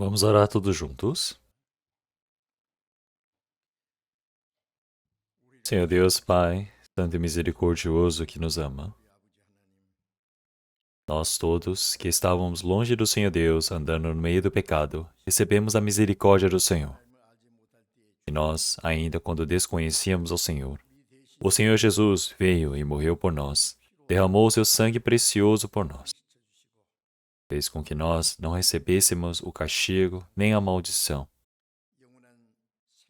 Vamos orar todos juntos? Senhor Deus, Pai, Santo e misericordioso que nos ama, nós todos que estávamos longe do Senhor Deus, andando no meio do pecado, recebemos a misericórdia do Senhor. E nós, ainda quando desconhecíamos ao Senhor, o Senhor Jesus veio e morreu por nós, derramou o seu sangue precioso por nós, fez com que nós não recebêssemos o castigo nem a maldição.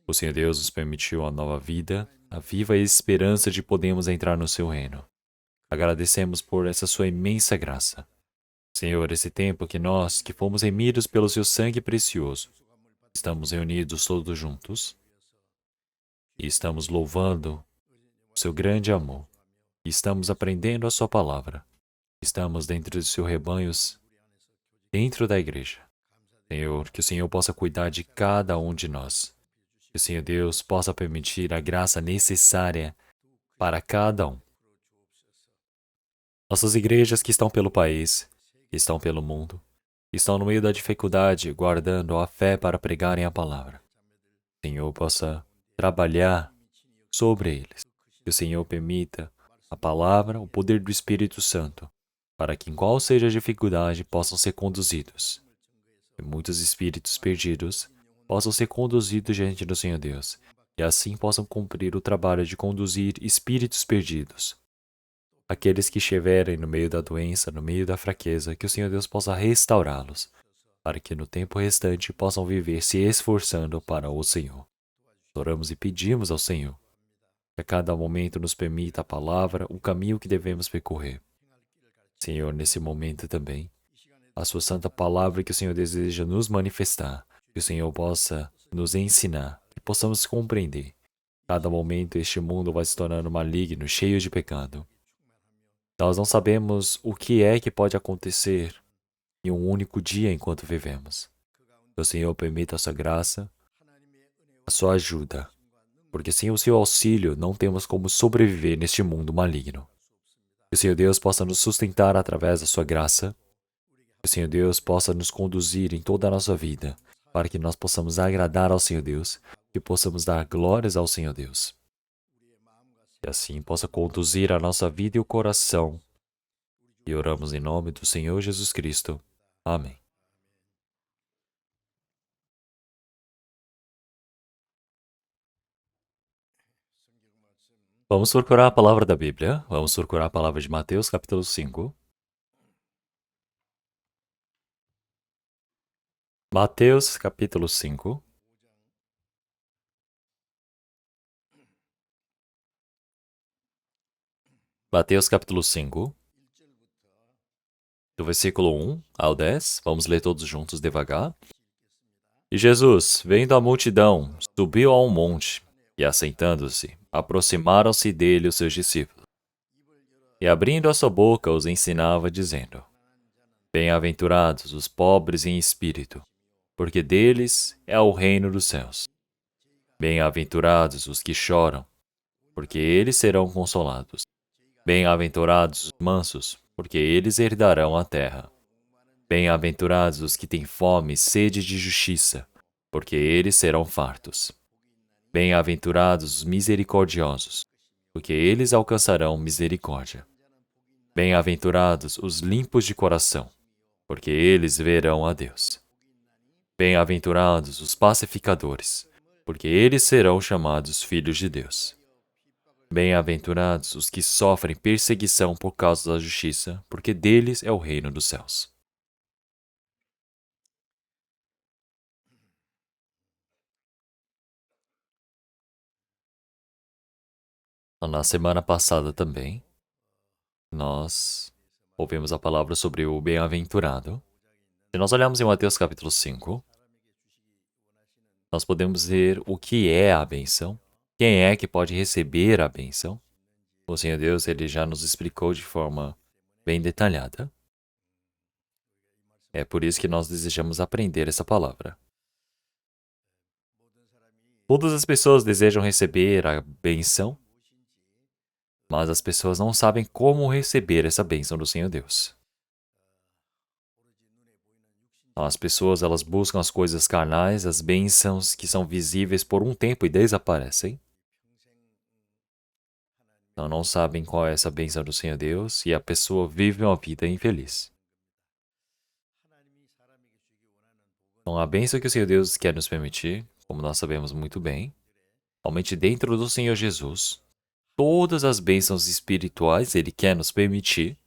O Senhor Deus nos permitiu a nova vida, a viva esperança de podermos entrar no seu reino. Agradecemos por essa sua imensa graça. Senhor, esse tempo que nós, que fomos remidos pelo seu sangue precioso, estamos reunidos todos juntos e estamos louvando o seu grande amor. E estamos aprendendo a sua palavra. Estamos dentro dos seus rebanhos, dentro da igreja. Senhor, que o Senhor possa cuidar de cada um de nós. Que o Senhor Deus possa permitir a graça necessária para cada um. Nossas igrejas que estão pelo país, que estão pelo mundo, que estão no meio da dificuldade, guardando a fé para pregarem a palavra. Que o Senhor possa trabalhar sobre eles. Que o Senhor permita a palavra, o poder do Espírito Santo, para que em qual seja a dificuldade possam ser conduzidos. Que muitos espíritos perdidos possam ser conduzidos diante do Senhor Deus, e assim possam cumprir o trabalho de conduzir espíritos perdidos. Aqueles que estiverem no meio da doença, no meio da fraqueza, que o Senhor Deus possa restaurá-los, para que no tempo restante possam viver se esforçando para o Senhor. Oramos e pedimos ao Senhor que a cada momento nos permita a palavra, o caminho que devemos percorrer. Senhor, nesse momento também, a sua santa palavra que o Senhor deseja nos manifestar, que o Senhor possa nos ensinar, que possamos compreender. Cada momento este mundo vai se tornando maligno, cheio de pecado. Nós não sabemos o que é que pode acontecer em um único dia enquanto vivemos. Que o Senhor permita a sua graça, a sua ajuda, porque sem o seu auxílio não temos como sobreviver neste mundo maligno. Que o Senhor Deus possa nos sustentar através da sua graça, que o Senhor Deus possa nos conduzir em toda a nossa vida, para que nós possamos agradar ao Senhor Deus, que possamos dar glórias ao Senhor Deus. E assim possa conduzir a nossa vida e o coração. E oramos em nome do Senhor Jesus Cristo. Amém. Vamos procurar a palavra da Bíblia. Vamos procurar a palavra de Mateus, capítulo 5. Mateus, capítulo 5. Mateus, capítulo 5, do versículo 1 ao 10. Vamos ler todos juntos devagar. E Jesus, vendo a multidão, subiu a um monte, e assentando-se, aproximaram-se dele os seus discípulos. E abrindo a sua boca, os ensinava, dizendo: Bem-aventurados os pobres em espírito, porque deles é o reino dos céus. Bem-aventurados os que choram, porque eles serão consolados. Bem-aventurados os mansos, porque eles herdarão a terra. Bem-aventurados os que têm fome e sede de justiça, porque eles serão fartos. Bem-aventurados os misericordiosos, porque eles alcançarão misericórdia. Bem-aventurados os limpos de coração, porque eles verão a Deus. Bem-aventurados os pacificadores, porque eles serão chamados filhos de Deus. Bem-aventurados os que sofrem perseguição por causa da justiça, porque deles é o reino dos céus. Na semana passada também, nós ouvimos a palavra sobre o bem-aventurado. Se nós olharmos em Mateus capítulo 5, nós podemos ver o que é a bênção, quem é que pode receber a bênção. O Senhor Deus, ele já nos explicou de forma bem detalhada. É por isso que nós desejamos aprender essa palavra. Todas as pessoas desejam receber a bênção, mas as pessoas não sabem como receber essa bênção do Senhor Deus. Então, as pessoas, elas buscam as coisas carnais, as bênçãos que são visíveis por um tempo e desaparecem. Então, não sabem qual é essa bênção do Senhor Deus e a pessoa vive uma vida infeliz. Então, a bênção que o Senhor Deus quer nos permitir, como nós sabemos muito bem, somente dentro do Senhor Jesus, todas as bênçãos espirituais Ele quer nos permitir,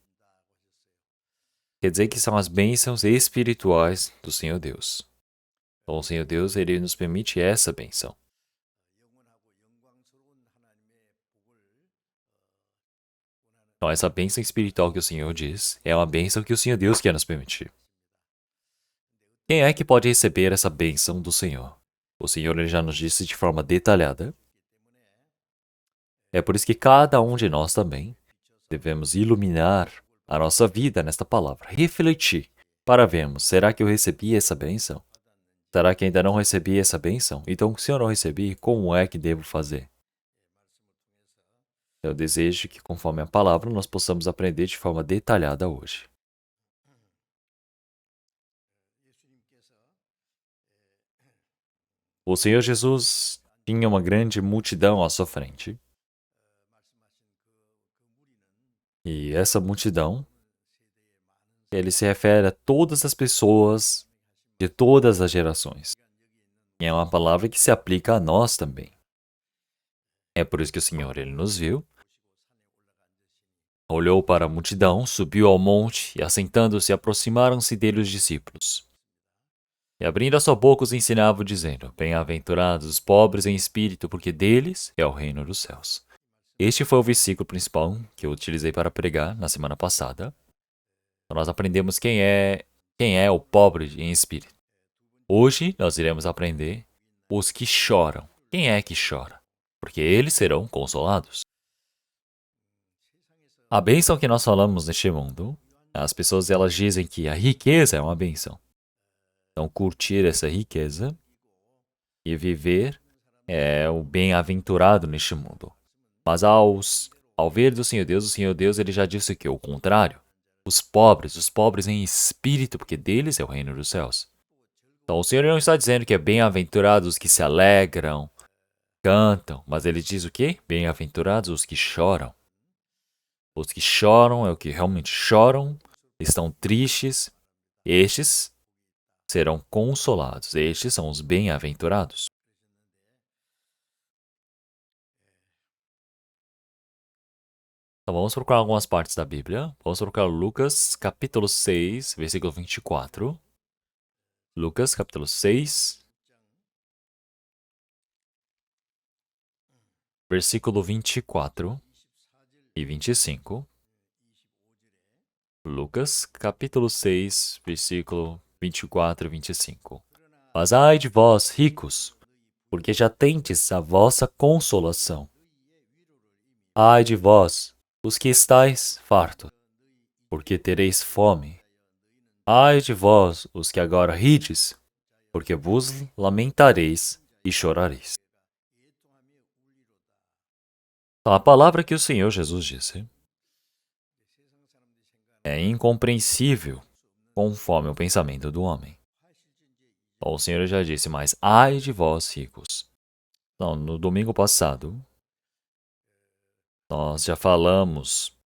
quer dizer que são as bênçãos espirituais do Senhor Deus. Então, o Senhor Deus, Ele nos permite essa bênção. Então, essa bênção espiritual que o Senhor diz é uma bênção que o Senhor Deus quer nos permitir. Quem é que pode receber essa bênção do Senhor? O Senhor ele já nos disse de forma detalhada. É por isso que cada um de nós também devemos iluminar a nossa vida nesta palavra, refletir para vermos, será que eu recebi essa bênção? Será que ainda não recebi essa bênção? Então, se eu não recebi, como é que devo fazer? Eu desejo que, conforme a palavra, nós possamos aprender de forma detalhada hoje. O Senhor Jesus tinha uma grande multidão à sua frente. E essa multidão, ele se refere a todas as pessoas de todas as gerações. E é uma palavra que se aplica a nós também. É por isso que o Senhor, ele nos viu, olhou para a multidão, subiu ao monte e, assentando-se, aproximaram-se dele os discípulos. E abrindo a sua boca, os ensinava, dizendo: Bem-aventurados os pobres em espírito, porque deles é o reino dos céus. Este foi o versículo principal que eu utilizei para pregar na semana passada. Então, nós aprendemos quem é o pobre em espírito. Hoje nós iremos aprender os que choram. Quem é que chora? Porque eles serão consolados. A bênção que nós falamos neste mundo, as pessoas elas dizem que a riqueza é uma bênção. Então, curtir essa riqueza e viver é o bem-aventurado neste mundo. Mas ao ver do Senhor Deus, o Senhor Deus ele já disse que o contrário. Os pobres em espírito, porque deles é o reino dos céus. Então, o Senhor não está dizendo que é bem-aventurados os que se alegram, cantam, mas ele diz o quê? Bem-aventurados os que choram. Os que choram é o que realmente choram, estão tristes. Estes serão consolados. Estes são os bem-aventurados. Então, vamos procurar algumas partes da Bíblia. Vamos procurar Lucas, capítulo 6, versículo 24. Lucas, capítulo 6, versículo 24 e 25. Lucas, capítulo 6, versículo 24 e 25. Mas ai de vós, ricos, porque já tendes a vossa consolação. Ai de vós, os que estáis fartos, porque tereis fome. Ai de vós, os que agora rides, porque vos lamentareis e chorareis. Então, a palavra que o Senhor Jesus disse é incompreensível conforme o pensamento do homem. Então, o Senhor já disse, mas ai de vós, ricos. Então, no domingo passado, nós já falamos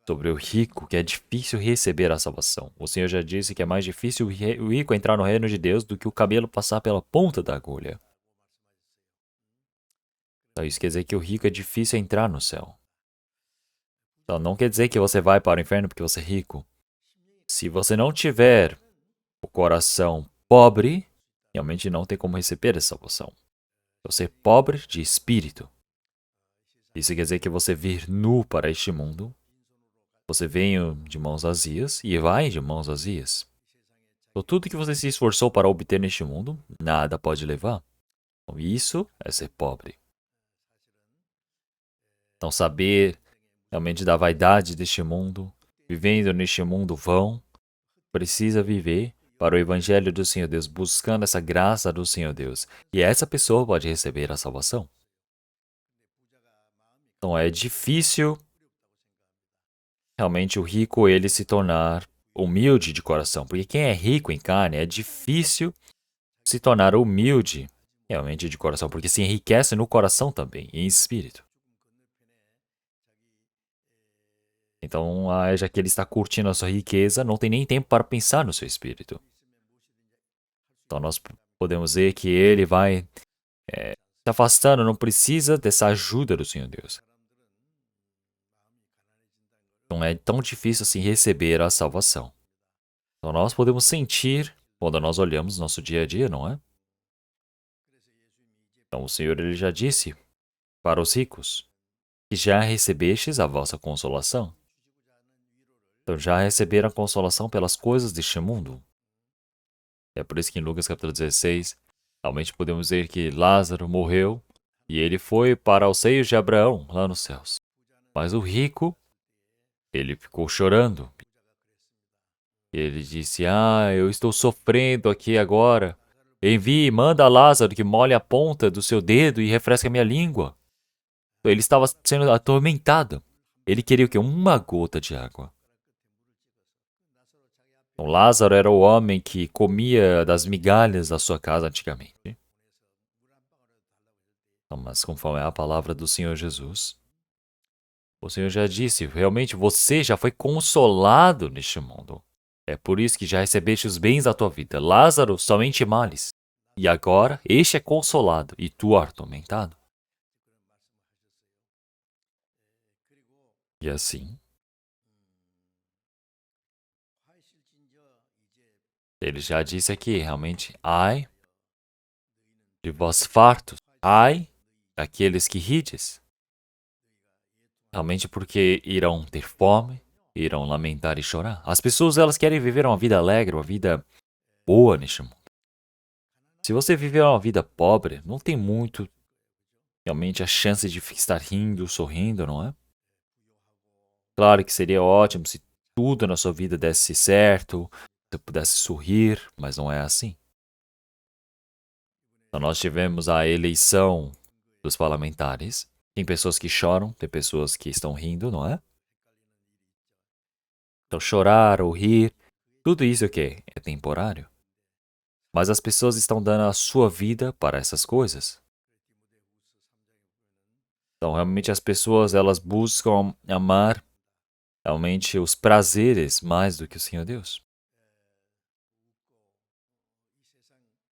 sobre o rico, que é difícil receber a salvação. O Senhor já disse que é mais difícil o rico entrar no reino de Deus do que o camelo passar pela ponta da agulha. Então, isso quer dizer que o rico é difícil entrar no céu. Então, não quer dizer que você vai para o inferno porque você é rico. Se você não tiver o coração pobre, realmente não tem como receber a salvação. Você é pobre de espírito. Isso quer dizer que você vir nu para este mundo. Você vem de mãos vazias e vai de mãos vazias. Então, tudo que você se esforçou para obter neste mundo, nada pode levar. Então, isso é ser pobre. Então, saber realmente da vaidade deste mundo, vivendo neste mundo vão, precisa viver para o Evangelho do Senhor Deus, buscando essa graça do Senhor Deus. E essa pessoa pode receber a salvação. Então, é difícil realmente o rico ele se tornar humilde de coração, porque quem é rico em carne é difícil se tornar humilde realmente de coração, porque se enriquece no coração também, e em espírito. Então, já que ele está curtindo a sua riqueza, não tem nem tempo para pensar no seu espírito. Então, nós podemos ver que ele vai se afastando, não precisa dessa ajuda do Senhor Deus. Não é tão difícil assim receber a salvação. Então, nós podemos sentir quando nós olhamos nosso dia a dia, não é? Então, o Senhor ele já disse para os ricos que já recebestes a vossa consolação. Então, já receberam a consolação pelas coisas deste mundo. É por isso que em Lucas capítulo 16, realmente podemos ver que Lázaro morreu e ele foi para os seios de Abraão, lá nos céus. Mas o rico, ele ficou chorando. Ele disse, eu estou sofrendo aqui agora. Envie, manda a Lázaro que molhe a ponta do seu dedo e refresque a minha língua. Ele estava sendo atormentado. Ele queria o quê? Uma gota de água. Então, Lázaro era o homem que comia das migalhas da sua casa antigamente. Então, mas conforme a palavra do Senhor Jesus, o Senhor já disse, realmente você já foi consolado neste mundo. É por isso que já recebeste os bens da tua vida. Lázaro, somente males. E agora, este é consolado e tu atormentado. E assim, ele já disse aqui, realmente, ai de vós fartos, ai daqueles que rides. Realmente porque irão ter fome, irão lamentar e chorar. As pessoas, elas querem viver uma vida alegre, uma vida boa neste mundo. Se você viver uma vida pobre, não tem muito, realmente, a chance de estar rindo, sorrindo, não é? Claro que seria ótimo se tudo na sua vida desse certo, você pudesse sorrir, mas não é assim. Então, nós tivemos a eleição dos parlamentares. Tem pessoas que choram, tem pessoas que estão rindo, não é? Então, chorar ou rir, tudo isso é o quê? É temporário. Mas as pessoas estão dando a sua vida para essas coisas. Então, realmente, as pessoas, elas buscam amar realmente os prazeres mais do que o Senhor Deus.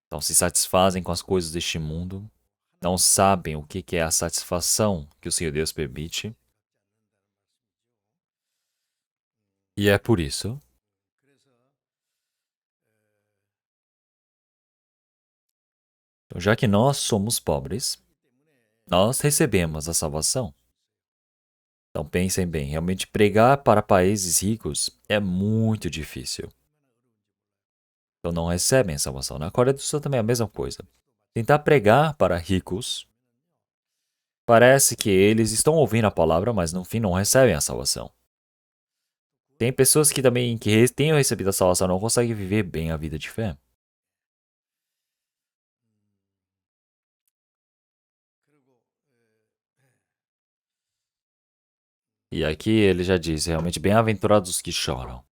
Então, se satisfazem com as coisas deste mundo, não sabem o que é a satisfação que o Senhor Deus permite. E é por isso então, já que nós somos pobres, nós recebemos a salvação. Então pensem bem, realmente pregar para países ricos é muito difícil. Então não recebem a salvação. Na Coreia do Sul também é a mesma coisa. Tentar pregar para ricos, parece que eles estão ouvindo a palavra, mas no fim não recebem a salvação. Tem pessoas que também que tenham recebido a salvação não conseguem viver bem a vida de fé. E aqui ele já diz, realmente bem-aventurados os que choram.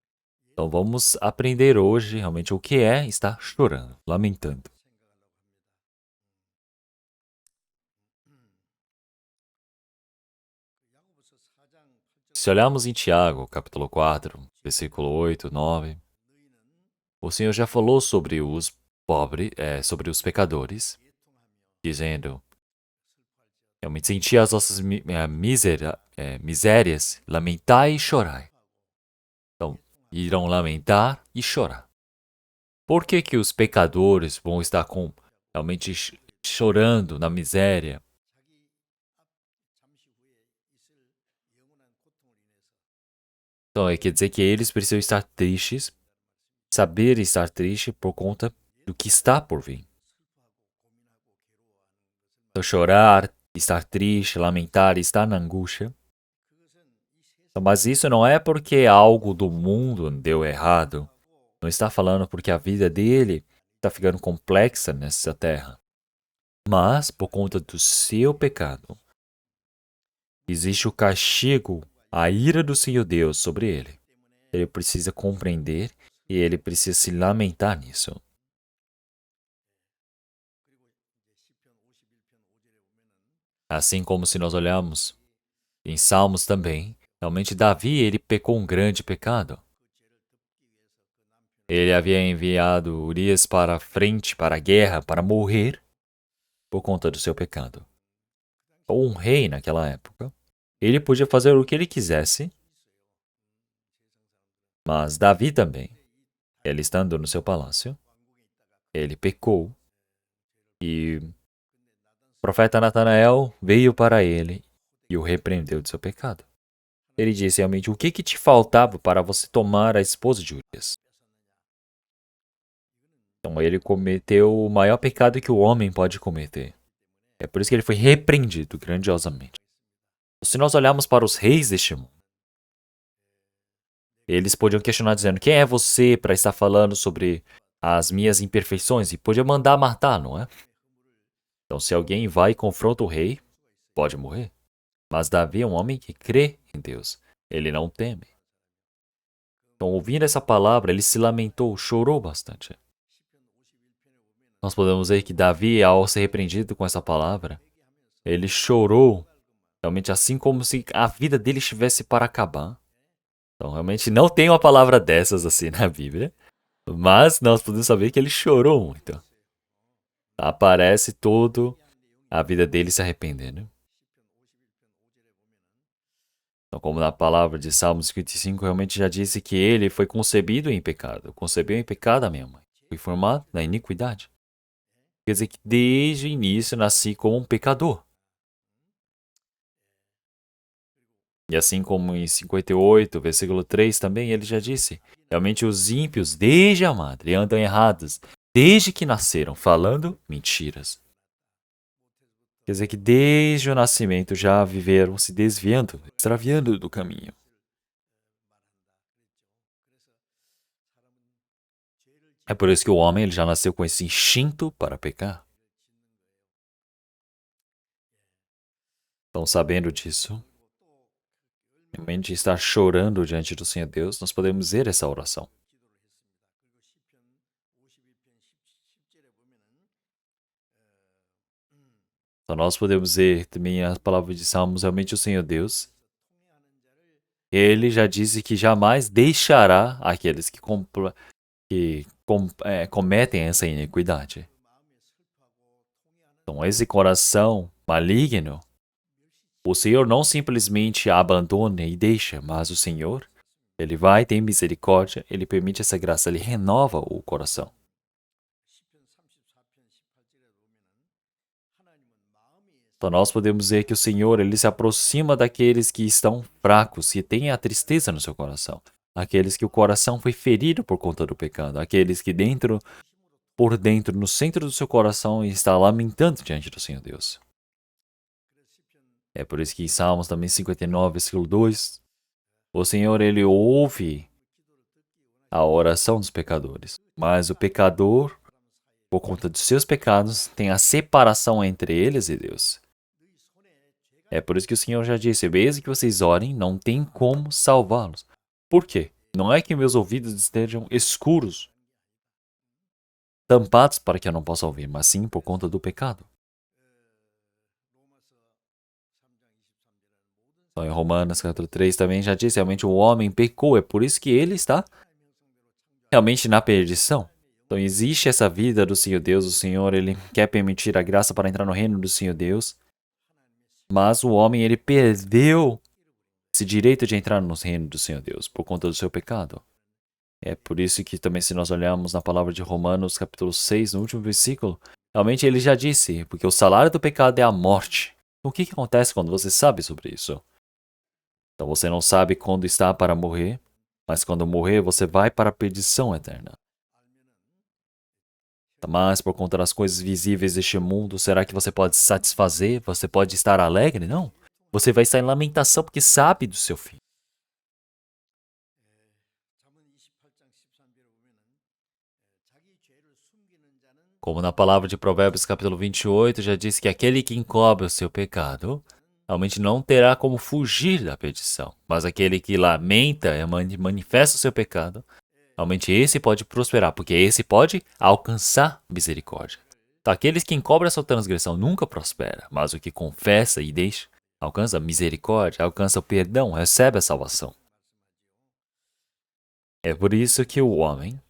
Então vamos aprender hoje realmente o que é estar chorando, lamentando. Se olharmos em Tiago, capítulo 4, versículo 8, 9, o Senhor já falou sobre os pobres, sobre os pecadores, dizendo, realmente senti as vossas misérias, lamentai e chorai. Então, irão lamentar e chorar. Por que que os pecadores vão estar realmente chorando na miséria? Então, quer dizer que eles precisam estar tristes, saber estar triste por conta do que está por vir. Então, chorar, estar triste, lamentar, estar na angústia. Então, mas isso não é porque algo do mundo deu errado. Não está falando porque a vida dele está ficando complexa nessa terra. Mas por conta do seu pecado, existe o castigo, a ira do Senhor Deus sobre ele. ele precisa compreender e ele precisa se lamentar nisso. Assim como se nós olharmos em Salmos também, realmente Davi, ele pecou um grande pecado. Ele havia enviado Urias para a frente, para a guerra, para morrer por conta do seu pecado. Ou um rei naquela época, ele podia fazer o que ele quisesse, mas Davi também, ele estando no seu palácio, ele pecou e o profeta Natanael veio para ele e o repreendeu de seu pecado. Ele disse realmente: o que te faltava para você tomar a esposa de Urias? Então ele cometeu o maior pecado que o homem pode cometer. É por isso que ele foi repreendido grandiosamente. Se nós olharmos para os reis deste mundo, eles podiam questionar dizendo: quem é você para estar falando sobre as minhas imperfeições? E podia mandar matar, não é? Então se alguém vai e confronta o rei, pode morrer. Mas Davi é um homem que crê em Deus. Ele não teme. Então, ouvindo essa palavra, ele se lamentou, chorou bastante. Nós podemos ver que Davi, ao ser repreendido com essa palavra, ele chorou, realmente assim como se a vida dele estivesse para acabar. Então, realmente não tem uma palavra dessas assim na Bíblia, mas nós podemos saber que ele chorou muito. Aparece todo a vida dele se arrependendo. Então, como na palavra de Salmos 55 realmente já disse que ele foi concebido em pecado. Concebeu em pecado a minha mãe. Fui formado na iniquidade. Quer dizer que desde o início nasci como um pecador. E assim como em 58, versículo 3 também, ele já disse: realmente os ímpios desde a madre andam errados, desde que nasceram, falando mentiras. Quer dizer que desde o nascimento já viveram se desviando, extraviando do caminho. É por isso que o homem ele já nasceu com esse instinto para pecar. Então, sabendo disso, realmente estar chorando diante do Senhor Deus, nós podemos dizer essa oração. Então, nós podemos dizer também as palavras de Salmos, realmente o Senhor Deus, ele já disse que jamais deixará aqueles que, cometem essa iniquidade. Então, esse coração maligno, o Senhor não simplesmente abandona e deixa, mas o Senhor, ele vai, tem misericórdia, ele permite essa graça, ele renova o coração. Então nós podemos dizer que o Senhor, ele se aproxima daqueles que estão fracos, que têm a tristeza no seu coração. Aqueles que o coração foi ferido por conta do pecado. Aqueles que por dentro, no centro do seu coração, está lamentando diante do Senhor Deus. É por isso que em Salmos também 59, versículo 2, o Senhor, ele ouve a oração dos pecadores. Mas o pecador, por conta dos seus pecados, tem a separação entre eles e Deus. É por isso que o Senhor já disse: mesmo que vocês orem, não tem como salvá-los. Por quê? Não é que meus ouvidos estejam escuros, tampados para que eu não possa ouvir, mas sim por conta do pecado. Então, em Romanos capítulo 3 também já disse, realmente o homem pecou, é por isso que ele está realmente na perdição. Então existe essa vida do Senhor Deus, o Senhor ele quer permitir a graça para entrar no reino do Senhor Deus, mas o homem ele perdeu esse direito de entrar no reino do Senhor Deus por conta do seu pecado. É por isso que também se nós olharmos na palavra de Romanos capítulo 6, no último versículo, realmente ele já disse, porque o salário do pecado é a morte. O que acontece quando você sabe sobre isso? Então você não sabe quando está para morrer, mas quando morrer você vai para a perdição eterna. Mas por conta das coisas visíveis deste mundo, será que você pode se satisfazer? Você pode estar alegre? Não. Você vai estar em lamentação porque sabe do seu fim. Como na palavra de Provérbios capítulo 28 já diz que aquele que encobre o seu pecado realmente não terá como fugir da perdição. Mas aquele que lamenta e manifesta o seu pecado, realmente esse pode prosperar, porque esse pode alcançar misericórdia. Então, aqueles que encobrem a sua transgressão nunca prospera, mas o que confessa e deixa, alcança a misericórdia, alcança o perdão, recebe a salvação. É por isso que o homem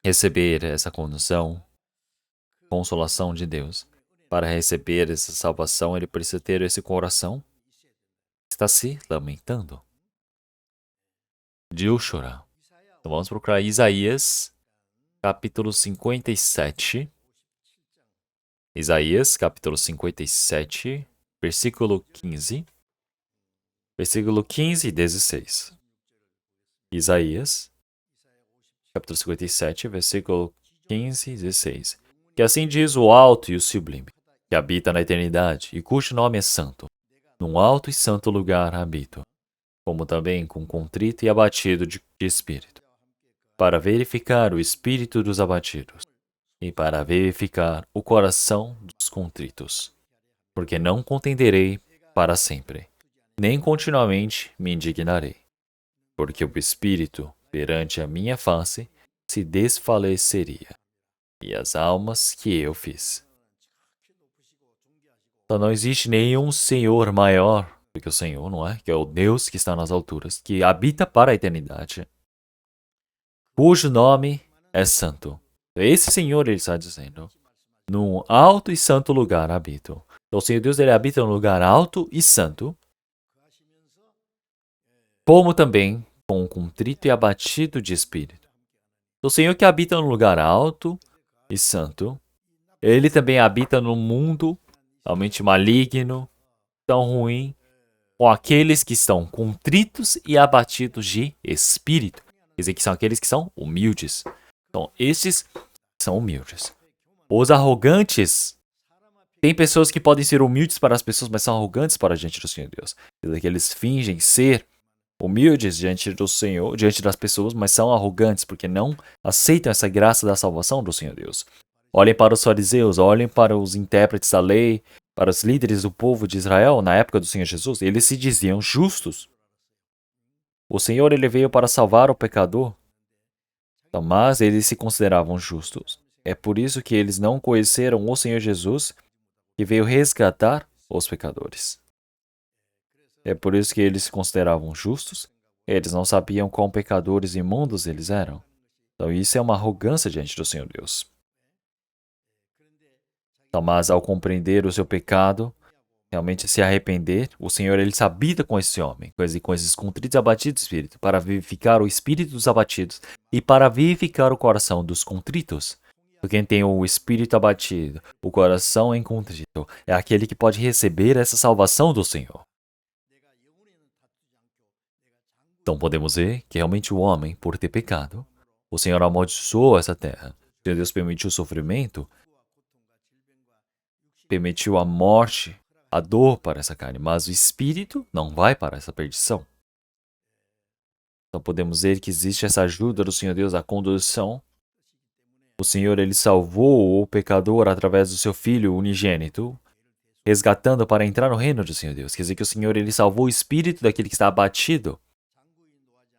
receber essa condição, consolação de Deus, para receber essa salvação, ele precisa ter esse coração que está se lamentando, de o chorar. Então vamos procurar Isaías, capítulo 57. Isaías, capítulo 57, versículo 15. Versículo 15 e 16. Isaías, capítulo 57, versículo 15 e 16. Que assim diz o alto e o sublime, que habita na eternidade, e cujo nome é santo. Num alto e santo lugar habito, como também com contrito e abatido de espírito, para verificar o espírito dos abatidos, e para verificar o coração dos contritos. Porque não contenderei para sempre, nem continuamente me indignarei. Porque o espírito, perante a minha face, se desfaleceria, e as almas que eu fiz. Então não existe nenhum Senhor maior do que o Senhor, não é? Que é o Deus que está nas alturas, que habita para a eternidade, cujo nome é santo. Esse Senhor, ele está dizendo, num alto e santo lugar habito. Então o Senhor Deus, ele habita num lugar alto e santo, como também com um contrito e abatido de espírito. O Senhor que habita num lugar alto e santo, ele também habita num mundo realmente maligno, tão ruim, com aqueles que estão contritos e abatidos de espírito. Quer dizer, que são aqueles que são humildes. Então, esses são humildes. Os arrogantes, tem pessoas que podem ser humildes para as pessoas, mas são arrogantes para diante do Senhor Deus. Quer dizer, que eles fingem ser humildes diante do Senhor, diante das pessoas, mas são arrogantes porque não aceitam essa graça da salvação do Senhor Deus. Olhem para os fariseus, olhem para os intérpretes da lei, para os líderes do povo de Israel na época do Senhor Jesus. Eles se diziam justos. O Senhor, ele veio para salvar o pecador, mas eles se consideravam justos. É por isso que eles não conheceram o Senhor Jesus, que veio resgatar os pecadores. É por isso que eles se consideravam justos. Eles não sabiam quão pecadores imundos eles eram. Então isso é uma arrogância diante do Senhor Deus. Então, mas ao compreender o seu pecado, realmente se arrepender, o Senhor, ele se habita com esse homem, com esses contritos e abatidos de espírito, para vivificar o espírito dos abatidos e para vivificar o coração dos contritos. Quem tem o espírito abatido, o coração em contrito, é aquele que pode receber essa salvação do Senhor. Então podemos ver que realmente o homem, por ter pecado, o Senhor amaldiçoou essa terra. O Senhor Deus permitiu o sofrimento, permitiu a morte, a dor para essa carne, mas o espírito não vai para essa perdição. Então podemos ver que existe essa ajuda do Senhor Deus à condução. O Senhor, ele salvou o pecador através do seu Filho unigênito, resgatando para entrar no reino do Senhor Deus. Quer dizer que o Senhor, ele salvou o espírito daquele que está abatido.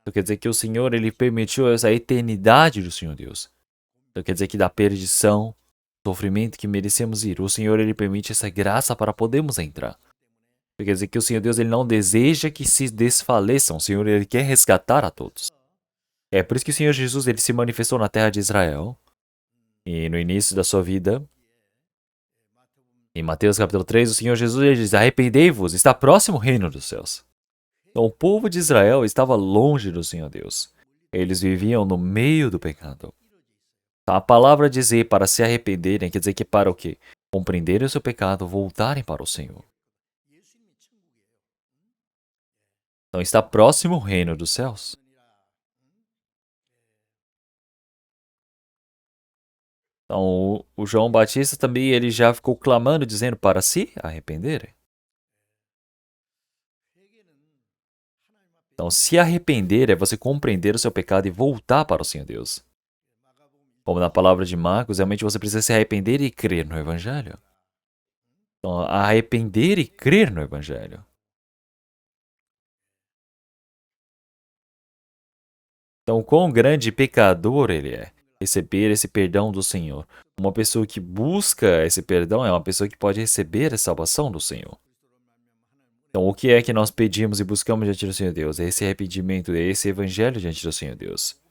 Então quer dizer que o Senhor, ele permitiu essa eternidade do Senhor Deus. Então quer dizer que da perdição, sofrimento que merecemos ir, o Senhor, ele permite essa graça para podermos entrar. Então, quer dizer que o Senhor Deus, ele não deseja que se desfaleçam. O Senhor, ele quer resgatar a todos. É por isso que o Senhor Jesus, ele se manifestou na terra de Israel. E no início da sua vida, em Mateus capítulo 3, o Senhor Jesus, ele diz: arrependei-vos, está próximo o reino dos céus. Então o povo de Israel estava longe do Senhor Deus. Eles viviam no meio do pecado. Então, a palavra dizer para se arrependerem quer dizer que para o quê? Compreenderem o seu pecado, voltarem para o Senhor. Então está próximo o reino dos céus. Então o João Batista também, ele já ficou clamando, dizendo para se arrependerem. Então, se arrepender é você compreender o seu pecado e voltar para o Senhor Deus. Como na palavra de Marcos, realmente você precisa se arrepender e crer no Evangelho. Então, arrepender e crer no Evangelho. Então, quão grande pecador ele é, receber esse perdão do Senhor. Uma pessoa que busca esse perdão é uma pessoa que pode receber a salvação do Senhor. Então, o que é que nós pedimos e buscamos diante do Senhor Deus? É esse arrependimento, é esse evangelho diante do Senhor Deus.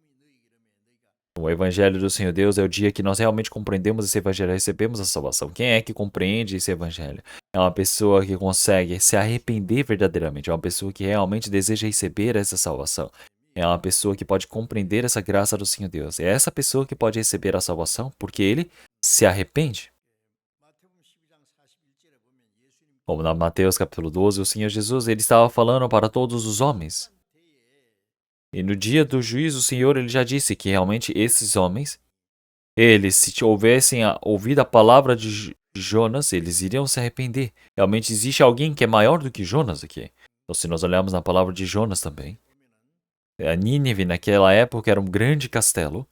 O evangelho do Senhor Deus é o dia que nós realmente compreendemos esse evangelho e recebemos a salvação. Quem é que compreende esse evangelho? É uma pessoa que consegue se arrepender verdadeiramente, é uma pessoa que realmente deseja receber essa salvação. É uma pessoa que pode compreender essa graça do Senhor Deus. É essa pessoa que pode receber a salvação porque ele se arrepende. Como na Mateus capítulo 12, o Senhor Jesus ele estava falando para todos os homens. E no dia do juízo, o Senhor ele já disse que realmente esses homens, eles, se houvessem ouvido a palavra de Jonas, eles iriam se arrepender. Realmente existe alguém que é maior do que Jonas aqui. Então, se nós olharmos na palavra de Jonas também, a Nínive naquela época era um grande castelo,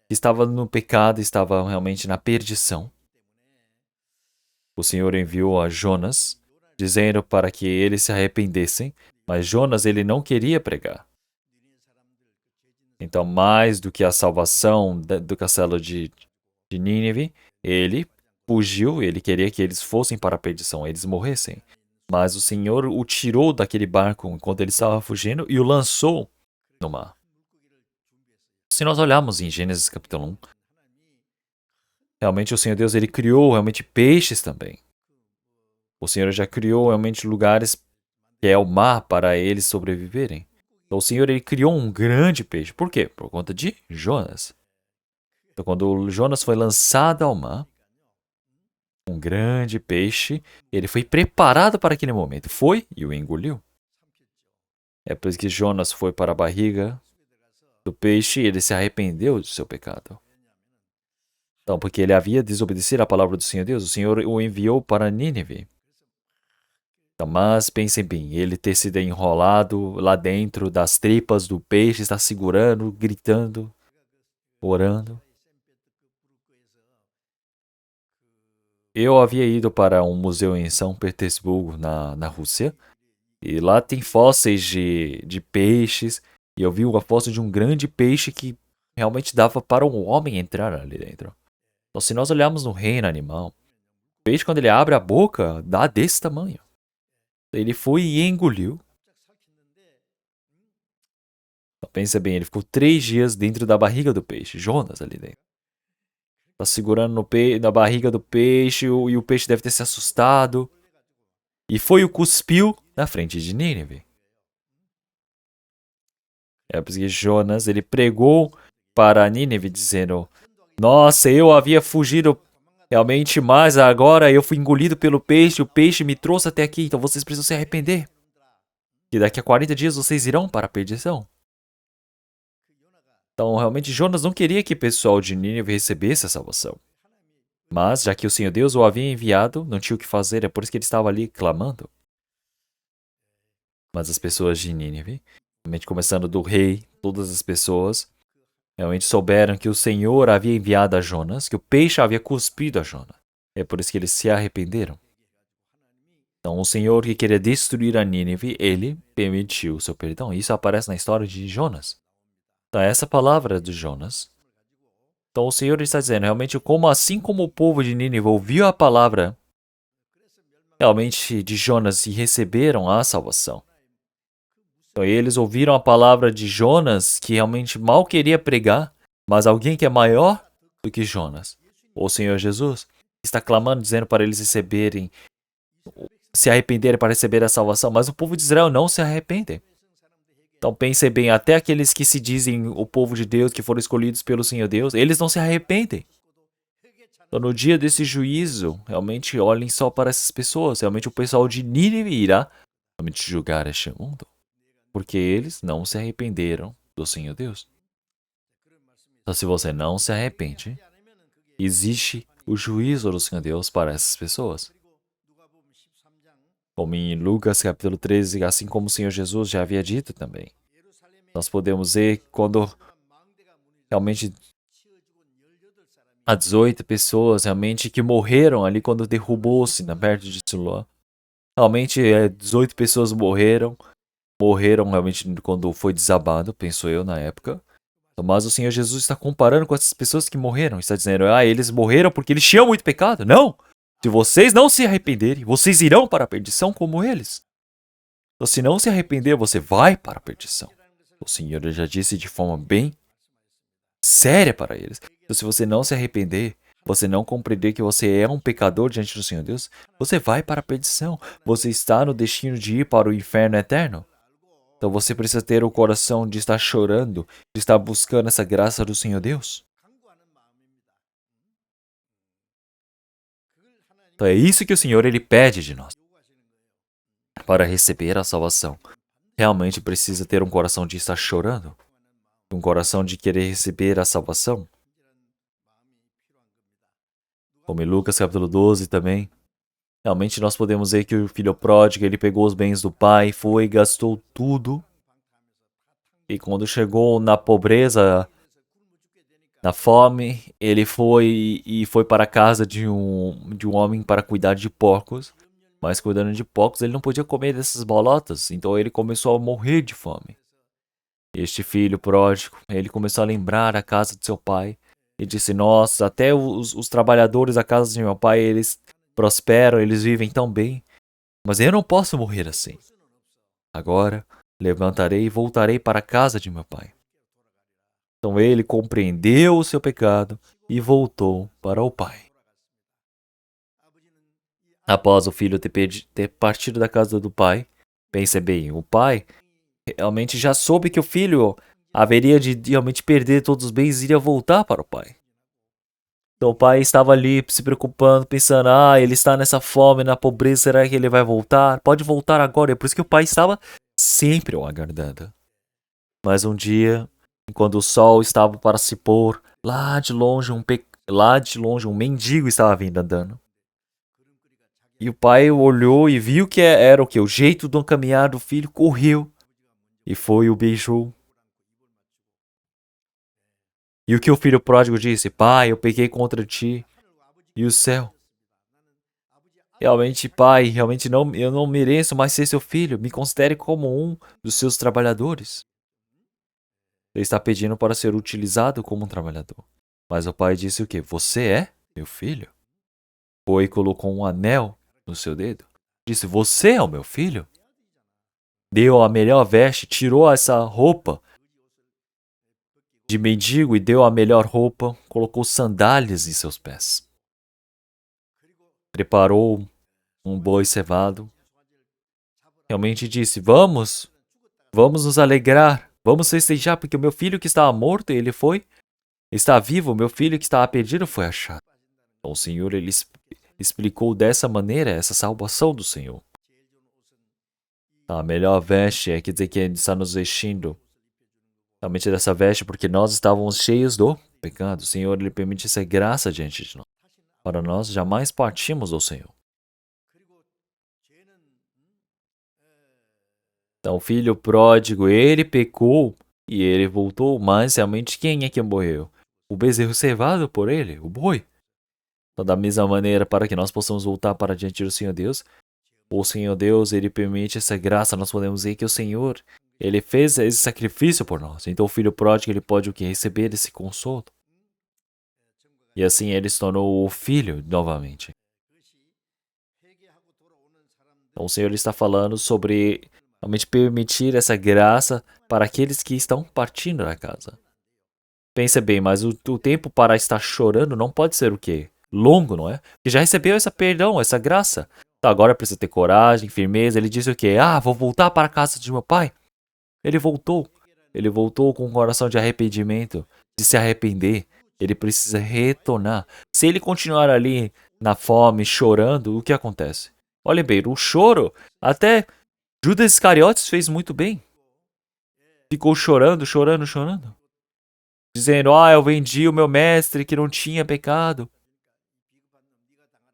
que estava no pecado, estava realmente na perdição. O Senhor enviou a Jonas, dizendo para que eles se arrependessem, mas Jonas ele não queria pregar. Então, mais do que a salvação do castelo de Nínive, ele fugiu, ele queria que eles fossem para a perdição, eles morressem. Mas o Senhor o tirou daquele barco enquanto ele estava fugindo e o lançou no mar. Se nós olharmos em Gênesis capítulo 1, realmente o Senhor Deus ele criou realmente peixes também. O Senhor já criou realmente lugares que é o mar para eles sobreviverem. Então o Senhor ele criou um grande peixe. Por quê? Por conta de Jonas. Então quando Jonas foi lançado ao mar, um grande peixe, ele foi preparado para aquele momento. Foi e o engoliu. É por isso que Jonas foi para a barriga do peixe e ele se arrependeu do seu pecado. Então, porque ele havia desobedecido à palavra do Senhor Deus, o Senhor o enviou para Nínive. Então, mas pensem bem, ele ter sido enrolado lá dentro das tripas do peixe, está segurando, gritando, orando. Eu havia ido para um museu em São Petersburgo, na Rússia, e lá tem fósseis de peixes, e eu vi uma fóssil de um grande peixe que realmente dava para um homem entrar ali dentro. Então, se nós olharmos no reino animal, o peixe, quando ele abre a boca, dá desse tamanho. Ele foi e engoliu. Então, pensa bem, ele ficou 3 dias dentro da barriga do peixe, Jonas ali dentro. Tá segurando na barriga do peixe, e o peixe deve ter se assustado. E foi o cuspiu na frente de Nínive. É porque Jonas, ele pregou para Nínive dizendo: Nossa, eu havia fugido realmente, mas agora eu fui engolido pelo peixe, o peixe me trouxe até aqui, então vocês precisam se arrepender. E daqui a 40 dias vocês irão para a perdição. Então, realmente, Jonas não queria que o pessoal de Nínive recebesse a salvação. Mas, já que o Senhor Deus o havia enviado, não tinha o que fazer, é por isso que ele estava ali clamando. Mas as pessoas de Nínive, realmente começando do rei, todas as pessoas, realmente souberam que o Senhor havia enviado a Jonas, que o peixe havia cuspido a Jonas. É por isso que eles se arrependeram. Então, o Senhor que queria destruir a Nínive, ele permitiu o seu perdão. Isso aparece na história de Jonas. Então, essa palavra de Jonas. Então, o Senhor está dizendo, realmente, como assim como o povo de Nínive ouviu a palavra realmente de Jonas e receberam a salvação. Então, eles ouviram a palavra de Jonas, que realmente mal queria pregar, mas alguém que é maior do que Jonas, o Senhor Jesus, está clamando, dizendo para eles receberem, se arrependerem para receber a salvação, mas o povo de Israel não se arrepende. Então pensem bem, até aqueles que se dizem o povo de Deus, que foram escolhidos pelo Senhor Deus, eles não se arrependem. Então no dia desse juízo, realmente olhem só para essas pessoas, realmente o pessoal de Nínive irá realmente julgar este mundo, porque eles não se arrependeram do Senhor Deus. Então se você não se arrepende, existe o juízo do Senhor Deus para essas pessoas. Como em Lucas capítulo 13, assim como o Senhor Jesus já havia dito também. Nós podemos ver quando realmente As 18 pessoas realmente que morreram ali quando derrubou-se na perto de Siloé. Realmente, 18 pessoas morreram. Morreram realmente quando foi desabado, penso eu, na época. Mas o Senhor Jesus está comparando com essas pessoas que morreram. Está dizendo, eles morreram porque eles tinham muito pecado. Não! Se vocês não se arrependerem, vocês irão para a perdição como eles. Então, se não se arrepender, você vai para a perdição. O Senhor já disse de forma bem séria para eles. Então, se você não se arrepender, você não compreender que você é um pecador diante do Senhor Deus, você vai para a perdição. Você está no destino de ir para o inferno eterno. Então você precisa ter o coração de estar chorando, de estar buscando essa graça do Senhor Deus. Então é isso que o Senhor ele pede de nós. Para receber a salvação, realmente precisa ter um coração de estar chorando, um coração de querer receber a salvação. Como em Lucas capítulo 12 também. Realmente nós podemos ver que o filho pródigo, ele pegou os bens do pai, foi e gastou tudo. E quando chegou na pobreza, na fome, ele foi para a casa de um homem para cuidar de porcos. Mas cuidando de porcos, ele não podia comer dessas bolotas, então ele começou a morrer de fome. Este filho pródigo, ele começou a lembrar a casa de seu pai e disse, nossa, até os trabalhadores da casa de meu pai, eles prosperam, eles vivem tão bem, mas eu não posso morrer assim. Agora, levantarei e voltarei para a casa de meu pai. Então ele compreendeu o seu pecado e voltou para o pai. Após o filho ter partido da casa do pai, pense bem, o pai realmente já soube que o filho haveria de realmente perder todos os bens e iria voltar para o pai. Então o pai estava ali se preocupando, pensando, ele está nessa fome, na pobreza, será que ele vai voltar? Pode voltar agora. É por isso que o pai estava sempre o aguardando. Mas um dia, quando o sol estava para se pôr, lá de longe um mendigo estava vindo andando. E o pai olhou e viu que era o que? O jeito do caminhar do filho, correu e foi e o beijou. E o que o filho pródigo disse? Pai, eu pequei contra ti e o céu. Realmente, pai, realmente não, eu não mereço mais ser seu filho. Me considere como um dos seus trabalhadores. Ele está pedindo para ser utilizado como um trabalhador. Mas o pai disse o quê? Você é meu filho? Foi e colocou um anel no seu dedo. Disse, você é o meu filho? Deu a melhor veste, tirou essa roupa de mendigo e deu a melhor roupa, colocou sandálias em seus pés. Preparou um boi cevado. Realmente disse, vamos nos alegrar, vamos festejar, porque o meu filho que estava morto, está vivo, o meu filho que estava perdido foi achado. Então o Senhor, ele explicou dessa maneira essa salvação do Senhor. A melhor veste quer dizer que ele está nos vestindo realmente dessa veste porque nós estávamos cheios do pecado. O Senhor, ele permite essa graça diante de nós. Para nós jamais partimos do Senhor. Então o filho pródigo, ele pecou e ele voltou, mas realmente quem é que morreu? O bezerro cevado por ele, o boi. Então, da mesma maneira, para que nós possamos voltar para diante do Senhor Deus, o Senhor Deus, ele permite essa graça, nós podemos ver que o Senhor, ele fez esse sacrifício por nós. Então o filho pródigo, ele pode o que? Receber esse consolo. E assim ele se tornou o filho novamente. Então o Senhor está falando sobre realmente permitir essa graça para aqueles que estão partindo da casa. Pensa bem, mas o tempo para estar chorando não pode ser o quê? Longo, não é? Porque já recebeu essa perdão, essa graça. Então agora precisa ter coragem, firmeza. Ele disse o quê? Vou voltar para a casa de meu pai. Ele voltou. Ele voltou com um coração de arrependimento, de se arrepender. Ele precisa retornar. Se ele continuar ali na fome, chorando, o que acontece? Olha bem, o choro, até Judas Iscariotes fez muito bem. Ficou chorando, chorando, chorando. Dizendo, eu vendi o meu mestre que não tinha pecado.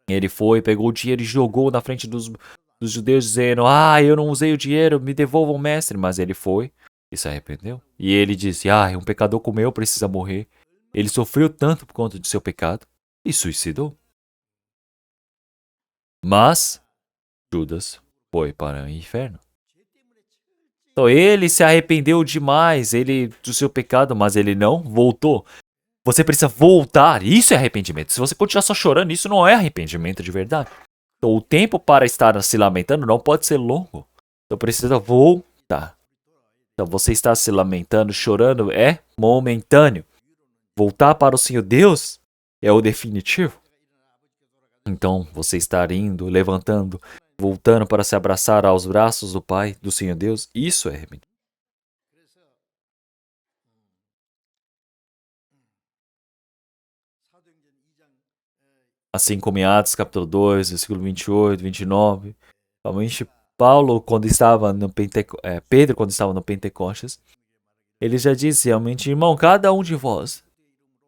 Ele foi, pegou o dinheiro e jogou na frente dos judeus, dizendo, eu não usei o dinheiro, me devolvam o mestre. Mas ele foi e se arrependeu. E ele disse, um pecador como eu precisa morrer. Ele sofreu tanto por conta de seu pecado e suicidou. Mas Judas foi para o inferno. Então ele se arrependeu demais do seu pecado, mas ele não voltou. Você precisa voltar. Isso é arrependimento. Se você continuar só chorando, isso não é arrependimento de verdade. Então o tempo para estar se lamentando não pode ser longo. Então precisa voltar. Então você está se lamentando, chorando, é momentâneo. Voltar para o Senhor Deus é o definitivo. Então você estar indo, levantando, voltando para se abraçar aos braços do Pai, do Senhor Deus, isso é arrependimento. Assim como em Atos capítulo 2, versículo 28, 29, realmente Paulo, quando estava no Pedro, quando estava no Pentecostes, ele já disse realmente, irmão, cada um de vós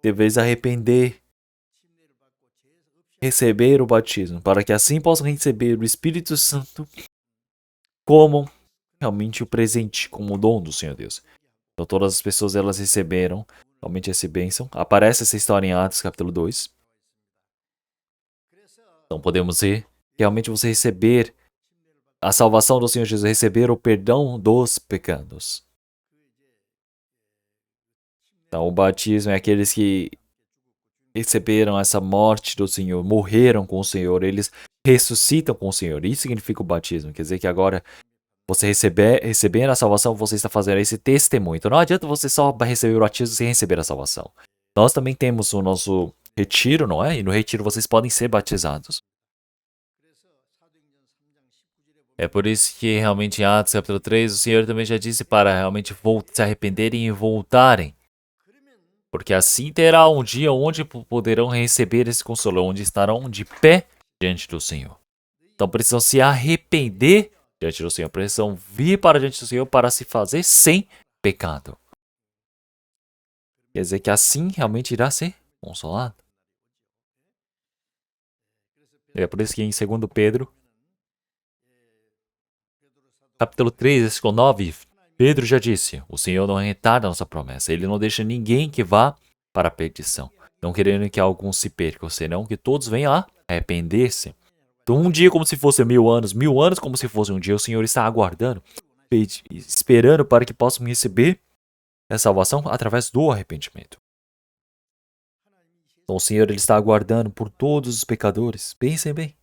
deveis arrepender, receber o batismo, para que assim possam receber o Espírito Santo como realmente o presente, como o dom do Senhor Deus. Então todas as pessoas elas receberam realmente essa bênção. Aparece essa história em Atos capítulo 2. Então podemos ver que realmente você receber a salvação do Senhor Jesus, receber o perdão dos pecados. Então o batismo é aqueles que receberam essa morte do Senhor, morreram com o Senhor, eles ressuscitam com o Senhor. Isso significa o batismo. Quer dizer que agora você recebendo a salvação, você está fazendo esse testemunho. Então não adianta você só receber o batismo sem receber a salvação. Nós também temos o nosso retiro, não é? E no retiro vocês podem ser batizados. É por isso que realmente em Atos capítulo 3 o Senhor também já disse para realmente se arrependerem e voltarem. Porque assim terá um dia onde poderão receber esse consolo, onde estarão de pé diante do Senhor. Então precisam se arrepender diante do Senhor, precisam vir para diante do Senhor para se fazer sem pecado. Quer dizer que assim realmente irá ser consolado. É por isso que em 2 Pedro, capítulo 3, versículo 9, Pedro já disse, o Senhor não retarda a nossa promessa, Ele não deixa ninguém que vá para a perdição, não querendo que alguns se percam, senão que todos venham a arrepender-se. Então um dia como se fosse 1000 anos como se fosse um dia, o Senhor está aguardando, esperando para que possam receber a salvação através do arrependimento. Então o Senhor ele está aguardando por todos os pecadores, pensem bem.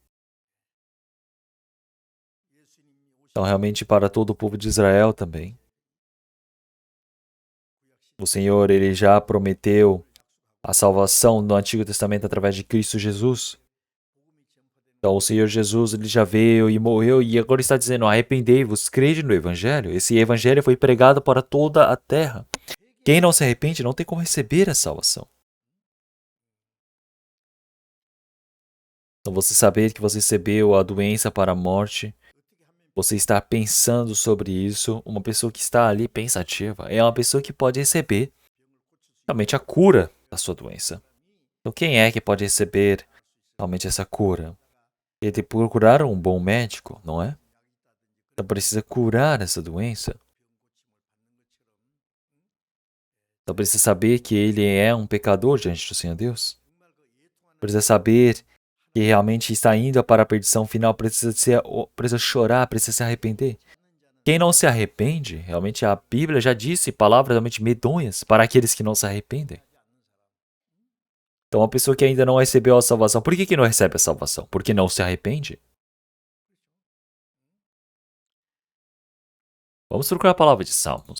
Então realmente para todo o povo de Israel também. O Senhor ele já prometeu a salvação no Antigo Testamento através de Cristo Jesus. Então o Senhor Jesus ele já veio e morreu e agora está dizendo, arrependei-vos, crede no Evangelho. Esse Evangelho foi pregado para toda a terra. Quem não se arrepende não tem como receber a salvação. Então você saber que você recebeu a doença para a morte, você está pensando sobre isso, uma pessoa que está ali pensativa, é uma pessoa que pode receber realmente a cura da sua doença. Então quem é que pode receber realmente essa cura? Ele tem que procurar um bom médico, não é? Então precisa curar essa doença. Então precisa saber que ele é um pecador diante do Senhor Deus. Precisa saber que realmente está indo para a perdição final, precisa chorar, precisa se arrepender. Quem não se arrepende, realmente a Bíblia já disse palavras realmente medonhas para aqueles que não se arrependem. Então, uma pessoa que ainda não recebeu a salvação, por que não recebe a salvação? Porque não se arrepende? Vamos procurar a palavra de Salmos.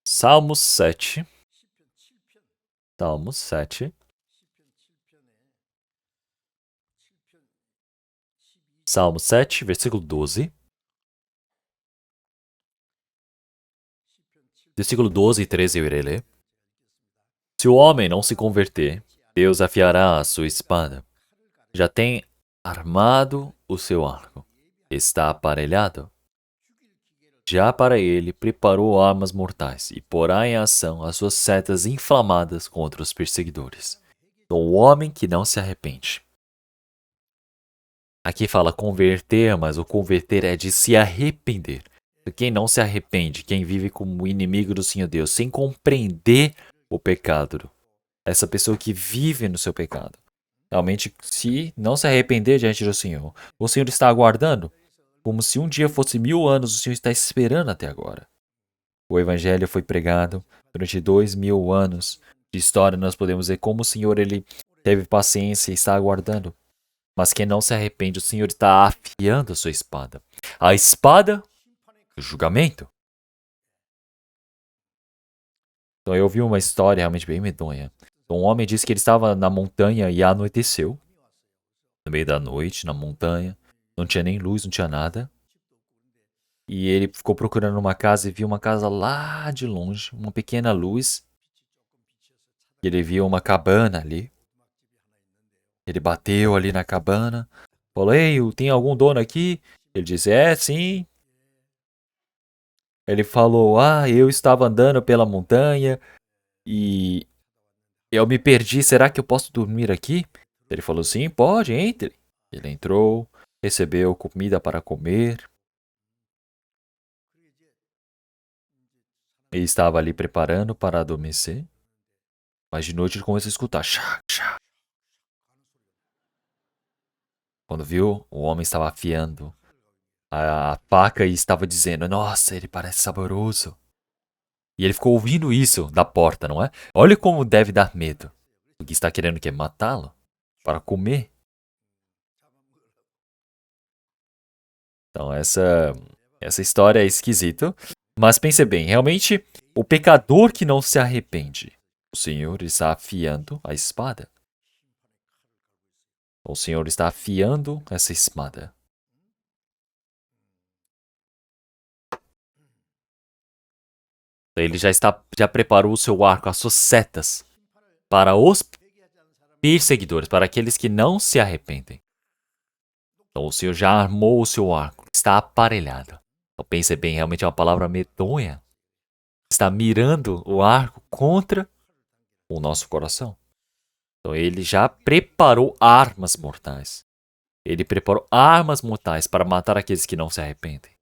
Salmos 7. Salmos 7. Salmo 7, versículo 12. Versículo 12 e 13 eu irei ler. Se o homem não se converter, Deus afiará a sua espada. Já tem armado o seu arco. Está aparelhado. Já para ele preparou armas mortais e porá em ação as suas setas inflamadas contra os perseguidores. Então, o homem que não se arrepende. Aqui fala converter, mas o converter é de se arrepender. Quem não se arrepende, quem vive como inimigo do Senhor Deus, sem compreender o pecado. Essa pessoa que vive no seu pecado. Realmente, se não se arrepender diante do Senhor, o Senhor está aguardando, como se um dia fosse 1000 anos, o Senhor está esperando até agora. O Evangelho foi pregado durante 2000 anos de história. Nós podemos ver como o Senhor ele teve paciência e está aguardando. Mas quem não se arrepende, o Senhor está afiando a sua espada. A espada do julgamento. Então eu vi uma história realmente bem medonha. Um homem disse que ele estava na montanha e anoiteceu. No meio da noite, na montanha. Não tinha nem luz, não tinha nada. E ele ficou procurando uma casa e viu uma casa lá de longe, uma pequena luz. E ele viu uma cabana ali. Ele bateu ali na cabana. Falou, ei, tem algum dono aqui? Ele disse, sim. Ele falou, eu estava andando pela montanha e eu me perdi, será que eu posso dormir aqui? Ele falou, sim, pode, entre. Ele entrou, recebeu comida para comer. Ele estava ali preparando para adormecer. Mas de noite ele começou a escutar chá, chá. Quando viu, o homem estava afiando a faca e estava dizendo, nossa, ele parece saboroso. E ele ficou ouvindo isso da porta, não é? Olha como deve dar medo. Porque está querendo o quê? Matá-lo? Para comer? Então essa história é esquisita. Mas pense bem, realmente, o pecador que não se arrepende, o Senhor está afiando a espada. O Senhor está afiando essa espada. Ele já preparou o seu arco, as suas setas, para os perseguidores, para aqueles que não se arrependem. Então o Senhor já armou o seu arco, está aparelhado. Então pense bem, realmente é uma palavra medonha. Está mirando o arco contra o nosso coração. Então ele já preparou armas mortais. Ele preparou armas mortais para matar aqueles que não se arrependem.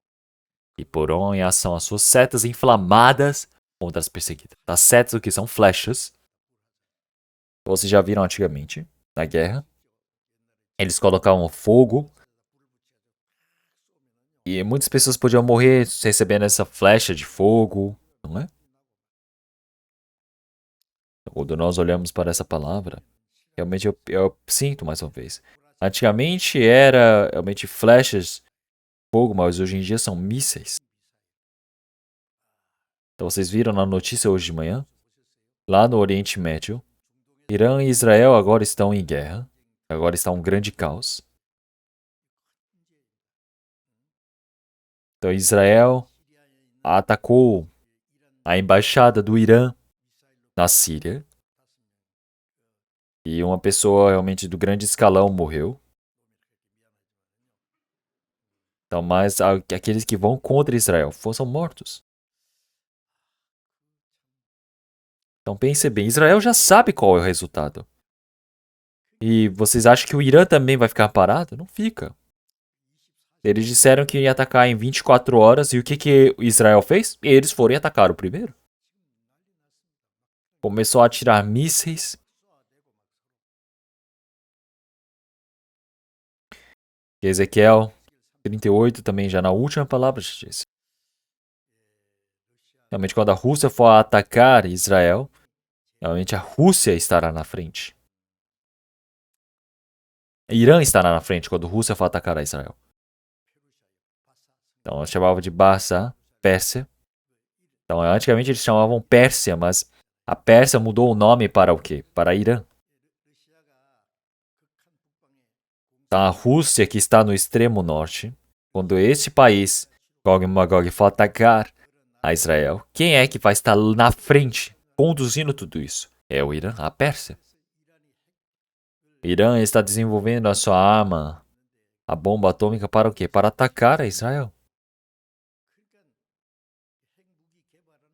E porão em ação as suas setas inflamadas contra as perseguidas. As setas o que são flechas. Vocês já viram antigamente, na guerra. Eles colocavam fogo. E muitas pessoas podiam morrer recebendo essa flecha de fogo, não é? Quando nós olhamos para essa palavra, realmente eu sinto mais uma vez. Antigamente era realmente flechas de fogo, mas hoje em dia são mísseis. Então vocês viram na notícia hoje de manhã? Lá no Oriente Médio, Irã e Israel agora estão em guerra. Agora está um grande caos. Então Israel atacou a embaixada do Irã na Síria. E uma pessoa realmente do grande escalão morreu. Então, mas aqueles que vão contra Israel são mortos. Então pense bem, Israel já sabe qual é o resultado. E vocês acham que o Irã também vai ficar parado? Não fica. Eles disseram que ia atacar em 24 horas e o que Israel fez? Eles foram e atacaram primeiro. Começou a atirar mísseis. Ezequiel 38 também já na última palavra disse. Realmente quando a Rússia for atacar Israel, realmente a Rússia estará na frente. Irã estará na frente quando a Rússia for atacar a Israel. Então, chamava de Barça, Pérsia. Então, antigamente eles chamavam Pérsia, mas a Pérsia mudou o nome para o quê? Para Irã. Então, a Rússia, que está no extremo norte, quando este país, Gog e Magog, for atacar a Israel, quem é que vai estar na frente, conduzindo tudo isso? É o Irã, a Pérsia. O Irã está desenvolvendo a sua arma, a bomba atômica, para o quê? Para atacar a Israel.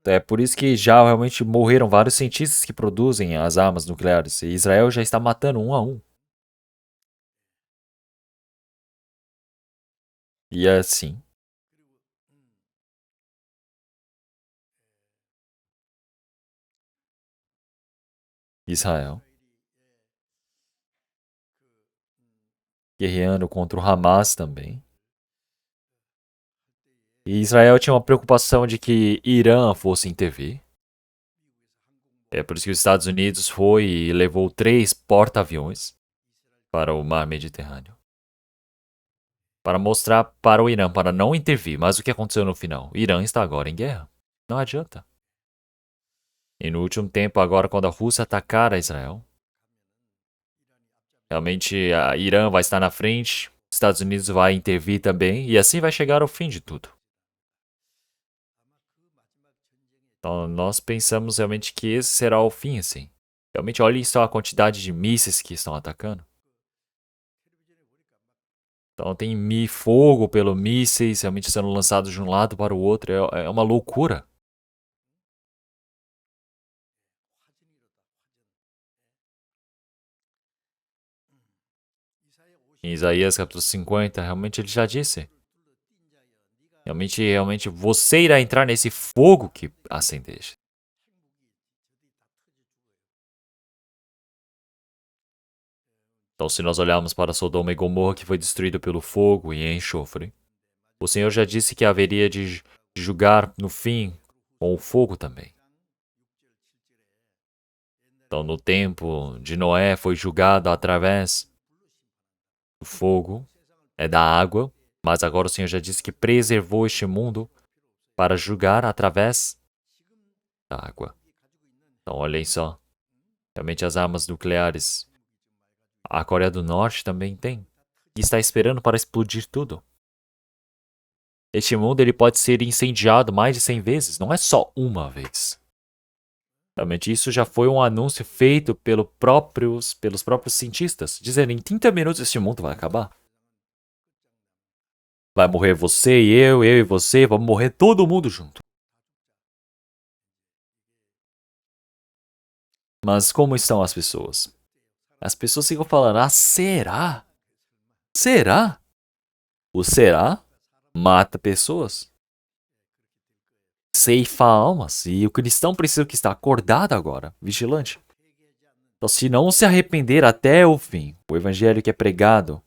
É por isso que já realmente morreram vários cientistas que produzem as armas nucleares. E Israel já está matando um a um. E assim, Israel, guerreando contra o Hamas também. E Israel tinha uma preocupação de que Irã fosse intervir. É por isso que os Estados Unidos foi e levou 3 porta-aviões para o mar Mediterrâneo. Para mostrar para o Irã, para não intervir. Mas o que aconteceu no final? O Irã está agora em guerra. Não adianta. E no último tempo, agora, quando a Rússia atacar a Israel, realmente a Irã vai estar na frente, os Estados Unidos vai intervir também, e assim vai chegar ao fim de tudo. Então, nós pensamos realmente que esse será o fim, assim. Realmente, olhem só a quantidade de mísseis que estão atacando. Então, tem fogo pelo mísseis realmente sendo lançados de um lado para o outro. É uma loucura. Em Isaías capítulo 50, realmente ele já disse. Realmente, você irá entrar nesse fogo que acendeste. Então, se nós olharmos para Sodoma e Gomorra, que foi destruído pelo fogo e enxofre, o Senhor já disse que haveria de julgar no fim com o fogo também. Então, no tempo de Noé, foi julgado através do fogo, da água, mas agora o Senhor já disse que preservou este mundo para julgar através da água. Então, olhem só, realmente as armas nucleares, a Coreia do Norte também tem, e está esperando para explodir tudo. Este mundo ele pode ser incendiado mais de 100 vezes, não é só uma vez. Realmente, isso já foi um anúncio feito pelos próprios cientistas, dizendo em 30 minutos este mundo vai acabar. Vai morrer você e eu e você, vamos morrer todo mundo junto. Mas como estão as pessoas? As pessoas ficam falando, será? Será? O será mata pessoas, ceifa almas, e o cristão precisa que estar acordado agora, vigilante. Então, se não se arrepender até o fim, o evangelho que é pregado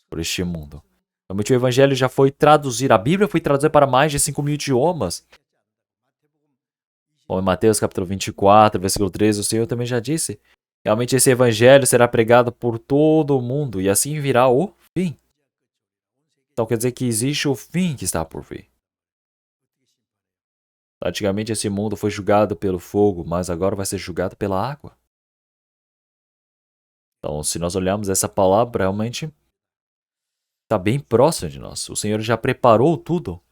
por este mundo. Realmente o evangelho já foi traduzido, a Bíblia foi traduzida para mais de 5.000 idiomas. Bom, em Mateus capítulo 24, versículo 13, o Senhor também já disse, realmente esse evangelho será pregado por todo o mundo, e assim virá o fim. Então quer dizer que existe o fim que está por vir. Antigamente esse mundo foi julgado pelo fogo, mas agora vai ser julgado pela água. Então, se nós olharmos essa palavra, realmente está bem próximo de nós. O Senhor já preparou tudo.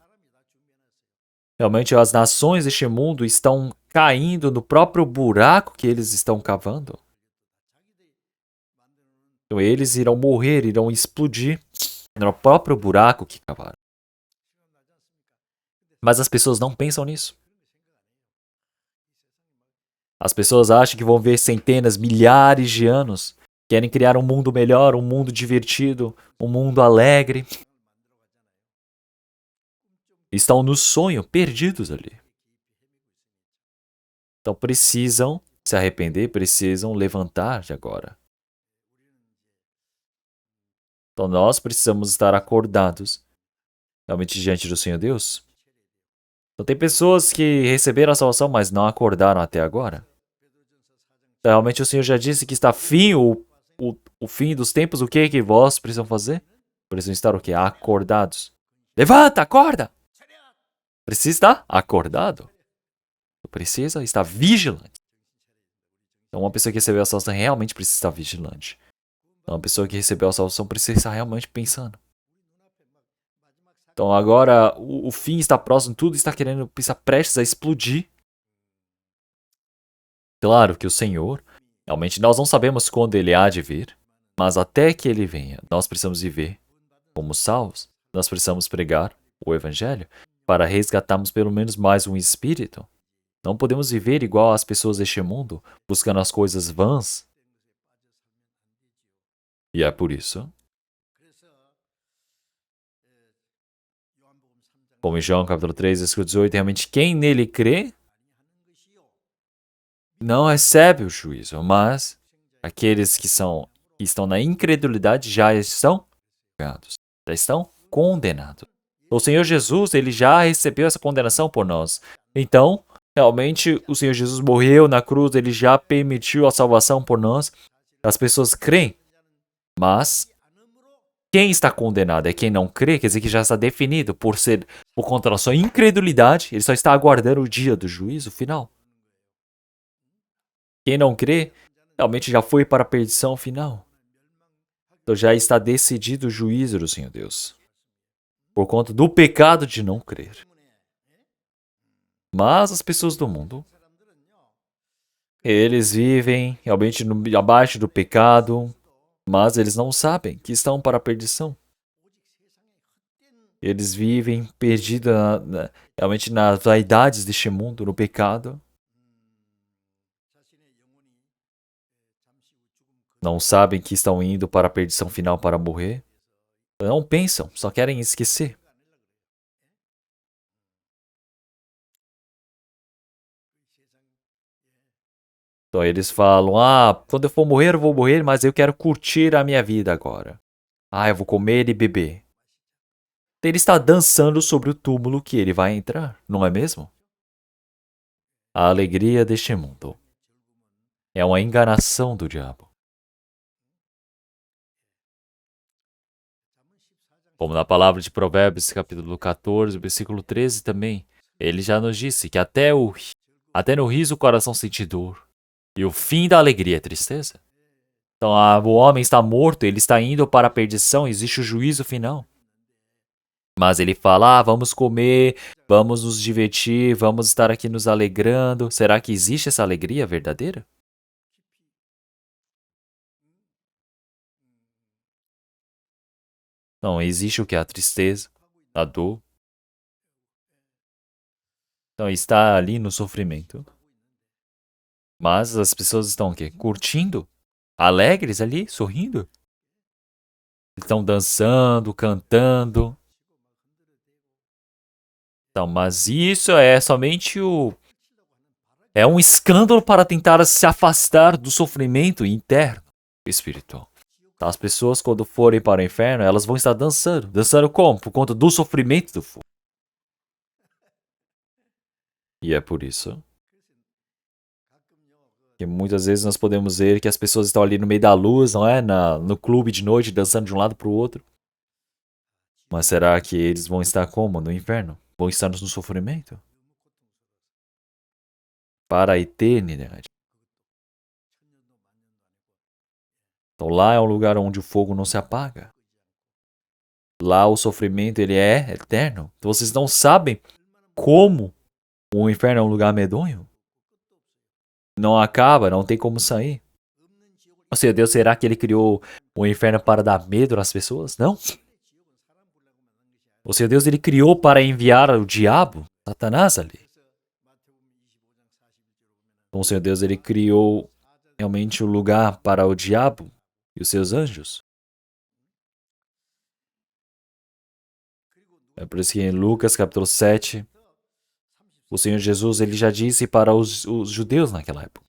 Realmente as nações deste mundo estão caindo no próprio buraco que eles estão cavando. Então eles irão morrer, irão explodir no próprio buraco que cavaram. Mas as pessoas não pensam nisso. As pessoas acham que vão ver centenas, milhares de anos. Querem criar um mundo melhor, um mundo divertido, um mundo alegre. Estão no sonho, perdidos ali. Então precisam se arrepender, precisam levantar de agora. Então nós precisamos estar acordados, realmente diante do Senhor Deus. Então tem pessoas que receberam a salvação, mas não acordaram até agora. Então, realmente o Senhor já disse que está fim o fim dos tempos. O que vós precisam fazer? Precisam estar o quê? Acordados. Levanta, acorda! Precisa estar acordado. Precisa estar vigilante. Então uma pessoa que recebeu a salvação realmente precisa estar vigilante. Então uma pessoa que recebeu a salvação precisa estar realmente pensando. Então agora o fim está próximo, tudo está prestes a explodir. Claro que o Senhor, realmente nós não sabemos quando ele há de vir, mas até que ele venha, nós precisamos viver como salvos, nós precisamos pregar o Evangelho para resgatarmos pelo menos mais um espírito. Não podemos viver igual às pessoas deste mundo, buscando as coisas vãs. E é por isso, como em João capítulo 3, versículo 18, realmente quem nele crê não recebe o juízo, mas aqueles que estão na incredulidade já estão julgados, já estão condenados. O Senhor Jesus, ele já recebeu essa condenação por nós. Então, realmente, o Senhor Jesus morreu na cruz, ele já permitiu a salvação por nós. As pessoas creem, mas quem está condenado é quem não crê, quer dizer que já está definido por conta da sua incredulidade, ele só está aguardando o dia do juízo final. Quem não crê, realmente já foi para a perdição final. Então já está decidido o juízo do Senhor Deus, por conta do pecado de não crer. Mas as pessoas do mundo, eles vivem realmente abaixo do pecado, mas eles não sabem que estão para a perdição. Eles vivem perdidos realmente nas vaidades deste mundo, no pecado. Não sabem que estão indo para a perdição final para morrer. Não pensam, só querem esquecer. Então eles falam, quando eu for morrer, eu vou morrer, mas eu quero curtir a minha vida agora. Eu vou comer e beber. Ele está dançando sobre o túmulo que ele vai entrar, não é mesmo? A alegria deste mundo é uma enganação do diabo. Como na palavra de Provérbios, capítulo 14, versículo 13 também, ele já nos disse que até no riso o coração sente dor, e o fim da alegria é tristeza. Então o homem está morto, ele está indo para a perdição, existe o juízo final. Mas ele fala, vamos comer, vamos nos divertir, vamos estar aqui nos alegrando. Será que existe essa alegria verdadeira? Não, existe o que? A tristeza, a dor. Então está ali no sofrimento. Mas as pessoas estão o quê? Curtindo, alegres ali, sorrindo. Estão dançando, cantando. Então, mas isso é somente é um escândalo para tentar se afastar do sofrimento interno espiritual. Então, as pessoas, quando forem para o inferno, elas vão estar dançando. Dançando como? Por conta do sofrimento do fogo. E é por isso que muitas vezes nós podemos ver que as pessoas estão ali no meio da luz, não é? No clube de noite, dançando de um lado para o outro. Mas será que eles vão estar como? No inferno? Vão estar no sofrimento? Para a eternidade. Então lá é um lugar onde o fogo não se apaga. Lá o sofrimento ele é eterno. Então vocês não sabem como o inferno é um lugar medonho. Não acaba, não tem como sair. Ou seja, Deus, será que ele criou o inferno para dar medo às pessoas? Não. Ou seja, Deus ele criou para enviar o diabo, Satanás ali. Então, o Senhor Deus ele criou realmente o lugar para o diabo e os seus anjos. É por isso que em Lucas capítulo 7, o Senhor Jesus ele já disse para os judeus naquela época.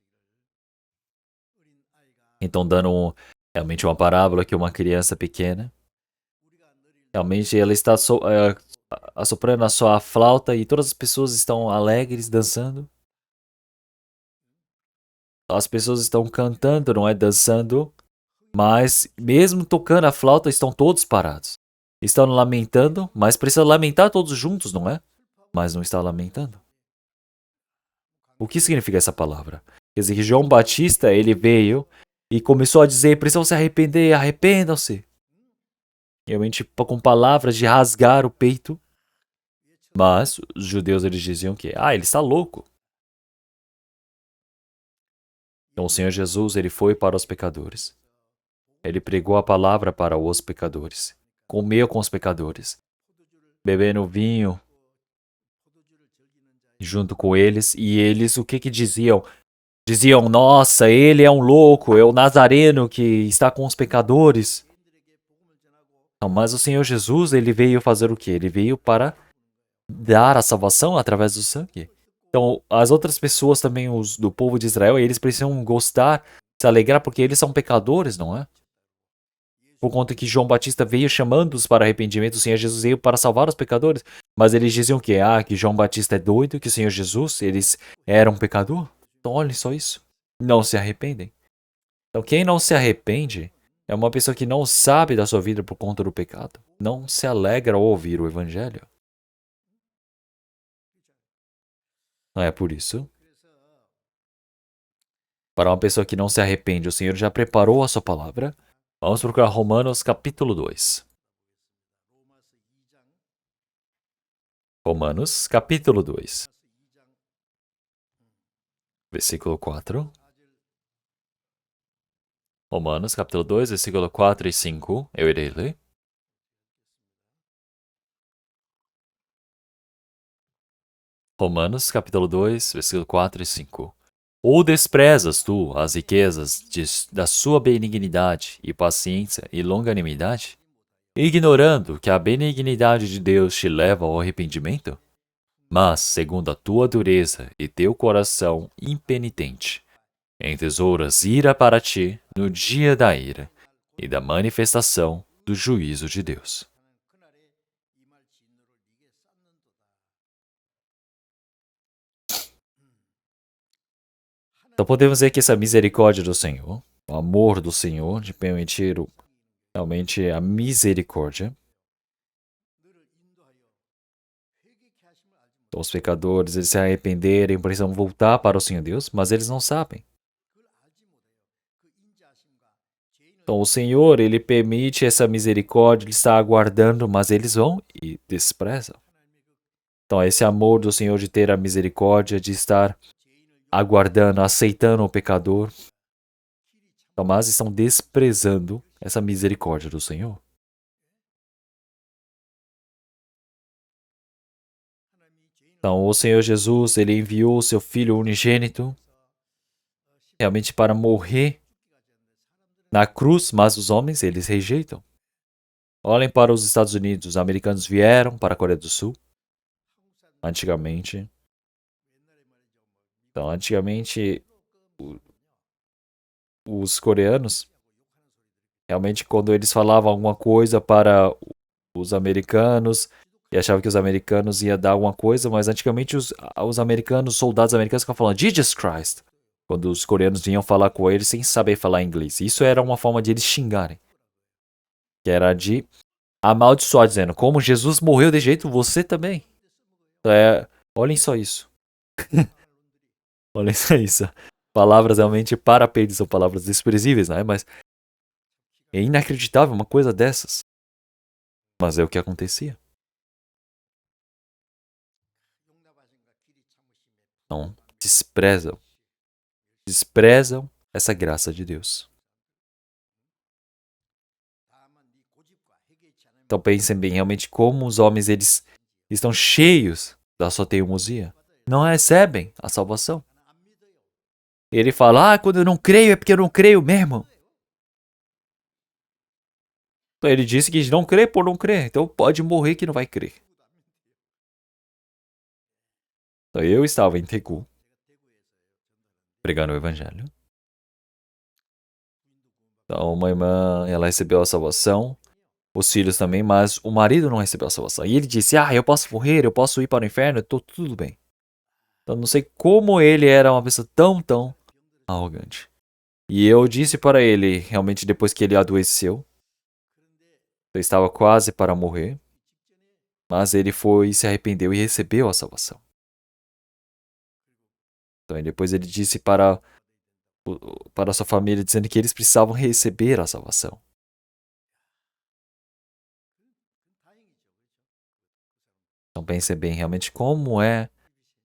Então, dando realmente uma parábola que uma criança pequena, realmente ela está assoprando a sua flauta e todas as pessoas estão alegres, dançando. As pessoas estão cantando, não é? Dançando. Mas, mesmo tocando a flauta, estão todos parados. Estão lamentando, mas precisa lamentar todos juntos, não é? Mas não está lamentando. O que significa essa palavra? Quer dizer que João Batista, ele veio e começou a dizer, precisam se arrepender, arrependam-se. Realmente com palavras de rasgar o peito. Mas os judeus, eles diziam que, ele está louco. Então o Senhor Jesus, ele foi para os pecadores. Ele pregou a palavra para os pecadores. Comeu com os pecadores. Bebendo vinho junto com eles. E eles, o que diziam? Diziam, nossa, ele é um louco, é o Nazareno que está com os pecadores. Não, mas o Senhor Jesus, ele veio fazer o quê? Ele veio para dar a salvação através do sangue. Então, as outras pessoas também, os do povo de Israel, eles precisam gostar, se alegrar, porque eles são pecadores, não é? Por conta que João Batista veio chamando-os para arrependimento, o Senhor Jesus veio para salvar os pecadores. Mas eles diziam que, que João Batista é doido, que o Senhor Jesus, eles eram pecador. Então, olhem só isso. Não se arrependem. Então, quem não se arrepende é uma pessoa que não sabe da sua vida por conta do pecado. Não se alegra ao ouvir o evangelho. Não é por isso. Para uma pessoa que não se arrepende, o Senhor já preparou a sua palavra. Vamos procurar Romanos capítulo 2. Romanos capítulo 2, versículo 4. Romanos capítulo 2, versículo 4 e 5. Eu irei ler. Romanos capítulo 2, versículo 4 e 5. Ou desprezas tu as riquezas da sua benignidade e paciência e longanimidade, ignorando que a benignidade de Deus te leva ao arrependimento? Mas, segundo a tua dureza e teu coração impenitente, entesouras ira para ti no dia da ira e da manifestação do juízo de Deus. Então podemos ver que essa misericórdia do Senhor, o amor do Senhor de permitir realmente a misericórdia. Então, os pecadores, eles se arrependerem, precisam voltar para o Senhor Deus, mas eles não sabem. Então, o Senhor, ele permite essa misericórdia, ele está aguardando, mas eles vão e desprezam. Então, esse amor do Senhor de ter a misericórdia, de estar aguardando, aceitando o pecador, então, mas estão desprezando essa misericórdia do Senhor. Então, o Senhor Jesus, ele enviou o seu Filho unigênito realmente para morrer na cruz, mas os homens, eles rejeitam. Olhem para os Estados Unidos. Os americanos vieram para a Coreia do Sul, antigamente. Então, antigamente, os coreanos, realmente, quando eles falavam alguma coisa para os americanos, e achavam que os americanos iam dar alguma coisa, mas antigamente os americanos, soldados americanos, ficavam falando Jesus Christ, quando os coreanos vinham falar com eles sem saber falar inglês. Isso era uma forma de eles xingarem, que era de amaldiçoar, dizendo, como Jesus morreu de jeito, você também. Olhem só isso. Olhem só isso. Palavras realmente para Pedro são palavras desprezíveis, né? Mas é inacreditável uma coisa dessas. Mas é o que acontecia. Não desprezam. Desprezam essa graça de Deus. Então pensem bem, realmente, como os homens eles estão cheios da sua teimosia. Não recebem a salvação. Ele fala, quando eu não creio é porque eu não creio mesmo. Então ele disse que não crê por não crer. Então pode morrer que não vai crer. Então eu estava em Tecu, pregando o evangelho. Então uma irmã, ela recebeu a salvação. Os filhos também, mas o marido não recebeu a salvação. E ele disse, eu posso morrer, eu posso ir para o inferno, eu tô tudo bem. Então não sei como ele era uma pessoa tão arrogante. E eu disse para ele, realmente depois que ele adoeceu, eu estava quase para morrer, mas ele foi e se arrependeu e recebeu a salvação. Então depois ele disse para a sua família, dizendo que eles precisavam receber a salvação. Então pense bem, realmente, como é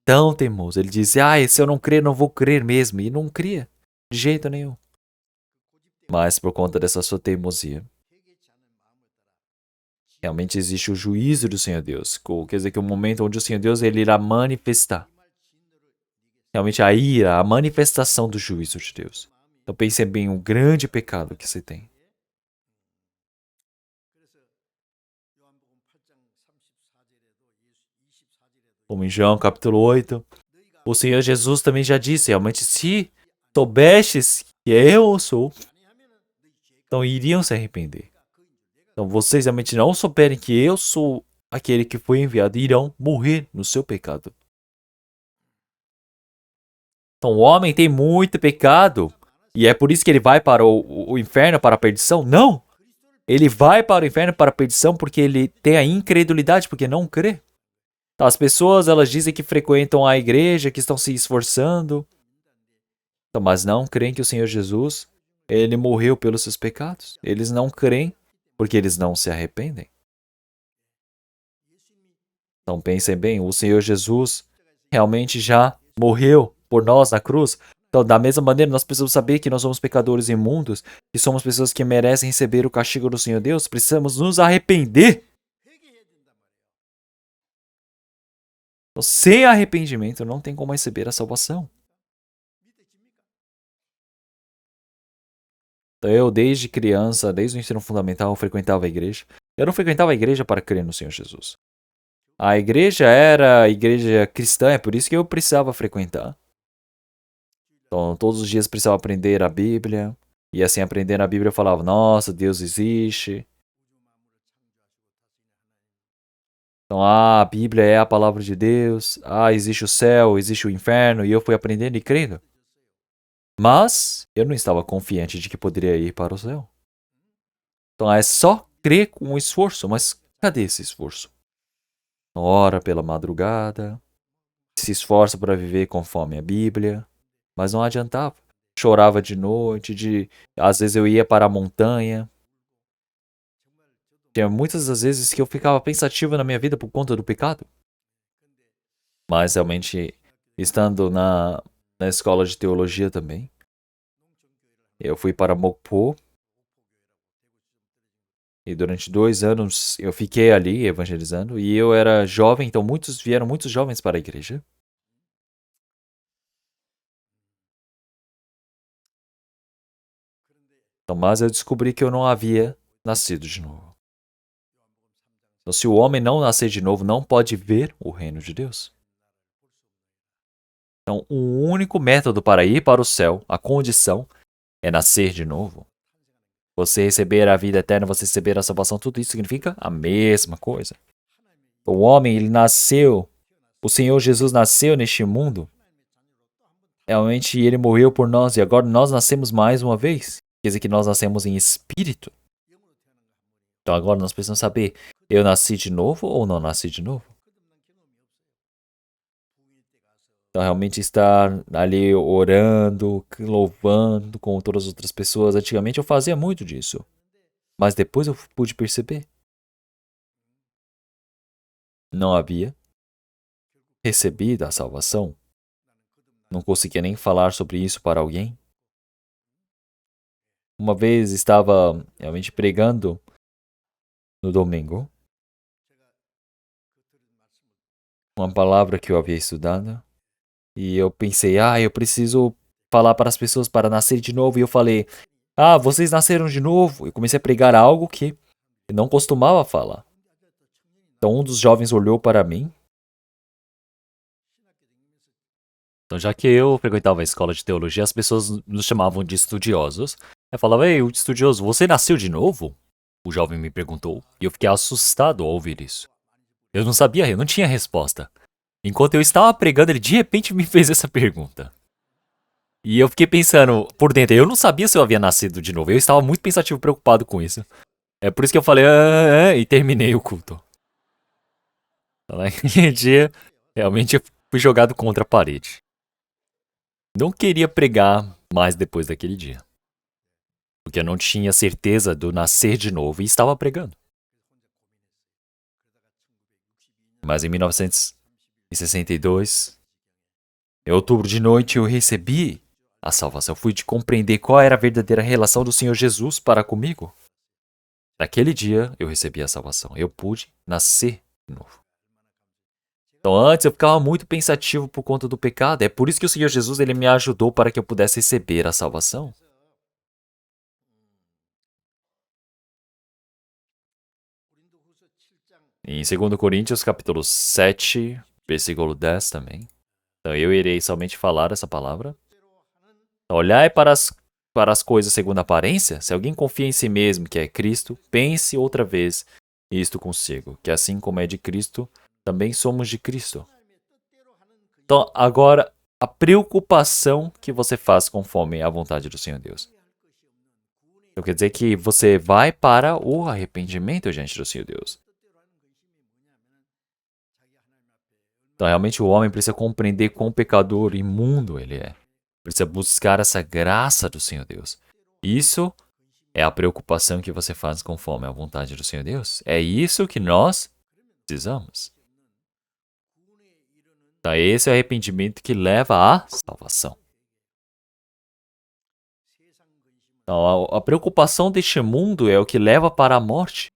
tão teimoso. Ele disse, se eu não crer, não vou crer mesmo. E não cria, de jeito nenhum. Mas por conta dessa sua teimosia, realmente existe o juízo do Senhor Deus. Quer dizer que o momento onde o Senhor Deus ele irá manifestar. Realmente a ira, a manifestação do juízo de Deus. Então pense bem o grande pecado que você tem. Como em João capítulo 8, O Senhor Jesus também já disse, realmente, se soubestes que eu sou, então iriam se arrepender. Então vocês realmente não souberem que eu sou aquele que foi enviado, irão morrer no seu pecado. Então o homem tem muito pecado, e é por isso que ele vai para o inferno, para a perdição? Não! Ele vai para o inferno, para a perdição, porque ele tem a incredulidade, porque não crê. Então, as pessoas, elas dizem que frequentam a igreja, que estão se esforçando, então, mas não creem que o Senhor Jesus, ele morreu pelos seus pecados. Eles não creem, porque eles não se arrependem. Então pensem bem, o Senhor Jesus realmente já morreu por nós na cruz. Então, da mesma maneira, nós precisamos saber que nós somos pecadores imundos, que somos pessoas que merecem receber o castigo do Senhor Deus, precisamos nos arrepender. Então, sem arrependimento, não tem como receber a salvação. Então, eu, desde criança, desde o ensino fundamental, eu frequentava a igreja. Eu não frequentava a igreja para crer no Senhor Jesus. A igreja era a igreja cristã, é por isso que eu precisava frequentar. Então, todos os dias precisava aprender a Bíblia. E assim, aprendendo a Bíblia, eu falava, nossa, Deus existe. Então, a Bíblia é a palavra de Deus. Existe o céu, existe o inferno. E eu fui aprendendo e crendo. Mas, eu não estava confiante de que poderia ir para o céu. Então, é só crer com esforço. Mas cadê esse esforço? Ora pela madrugada. Se esforça para viver conforme a Bíblia. Mas não adiantava. Chorava de noite, às vezes eu ia para a montanha. Tinha muitas das vezes que eu ficava pensativo na minha vida por conta do pecado. Mas realmente, estando na escola de teologia também, eu fui para Mokpo. E durante 2 anos eu fiquei ali evangelizando. E eu era jovem, então vieram muitos jovens para a igreja. Então, mas eu descobri que eu não havia nascido de novo. Então, se o homem não nascer de novo, não pode ver o reino de Deus. Então, o único método para ir para o céu, a condição, é nascer de novo. Você receber a vida eterna, você receber a salvação, tudo isso significa a mesma coisa. O homem, ele nasceu, o Senhor Jesus nasceu neste mundo. Realmente, ele morreu por nós e agora nós nascemos mais uma vez. Quer dizer que nós nascemos em espírito. Então agora nós precisamos saber, eu nasci de novo ou não nasci de novo? Então realmente estar ali orando, louvando com todas as outras pessoas. Antigamente eu fazia muito disso. Mas depois eu pude perceber. Não havia recebido a salvação. Não conseguia nem falar sobre isso para alguém. Uma vez estava realmente pregando no domingo. Uma palavra que eu havia estudado. E eu pensei, eu preciso falar para as pessoas para nascer de novo. E eu falei, vocês nasceram de novo. Eu comecei a pregar algo que eu não costumava falar. Então um dos jovens olhou para mim. Então, já que eu frequentava a escola de teologia, as pessoas nos chamavam de estudiosos. Eu falava, ei, o estudioso, você nasceu de novo? O jovem me perguntou. E eu fiquei assustado ao ouvir isso. Eu não sabia, eu não tinha resposta. Enquanto eu estava pregando, ele de repente me fez essa pergunta. E eu fiquei pensando por dentro, eu não sabia se eu havia nascido de novo. Eu estava muito pensativo, preocupado com isso. É por isso que eu falei, e terminei o culto. Naquele dia, realmente eu fui jogado contra a parede. Não queria pregar mais depois daquele dia. Porque eu não tinha certeza do nascer de novo e estava pregando. Mas em 1962, em outubro de noite, eu recebi a salvação. Eu fui de compreender qual era a verdadeira relação do Senhor Jesus para comigo. Naquele dia, eu recebi a salvação. Eu pude nascer de novo. Então, antes eu ficava muito pensativo por conta do pecado. É por isso que o Senhor Jesus ele me ajudou para que eu pudesse receber a salvação. Em 2 Coríntios, capítulo 7, versículo 10 também, Então eu irei somente falar essa palavra. Olhai para as coisas segundo a aparência. Se alguém confia em si mesmo, que é Cristo, pense outra vez isto consigo, que assim como é de Cristo, também somos de Cristo. Então, agora, a preocupação que você faz conforme a vontade do Senhor Deus. Então, quer dizer que você vai para o arrependimento diante do Senhor Deus. Então, realmente, o homem precisa compreender quão pecador e imundo ele é. Precisa buscar essa graça do Senhor Deus. Isso é a preocupação que você faz conforme a vontade do Senhor Deus. É isso que nós precisamos. Então, esse é o arrependimento que leva à salvação. Então, a preocupação deste mundo é o que leva para a morte.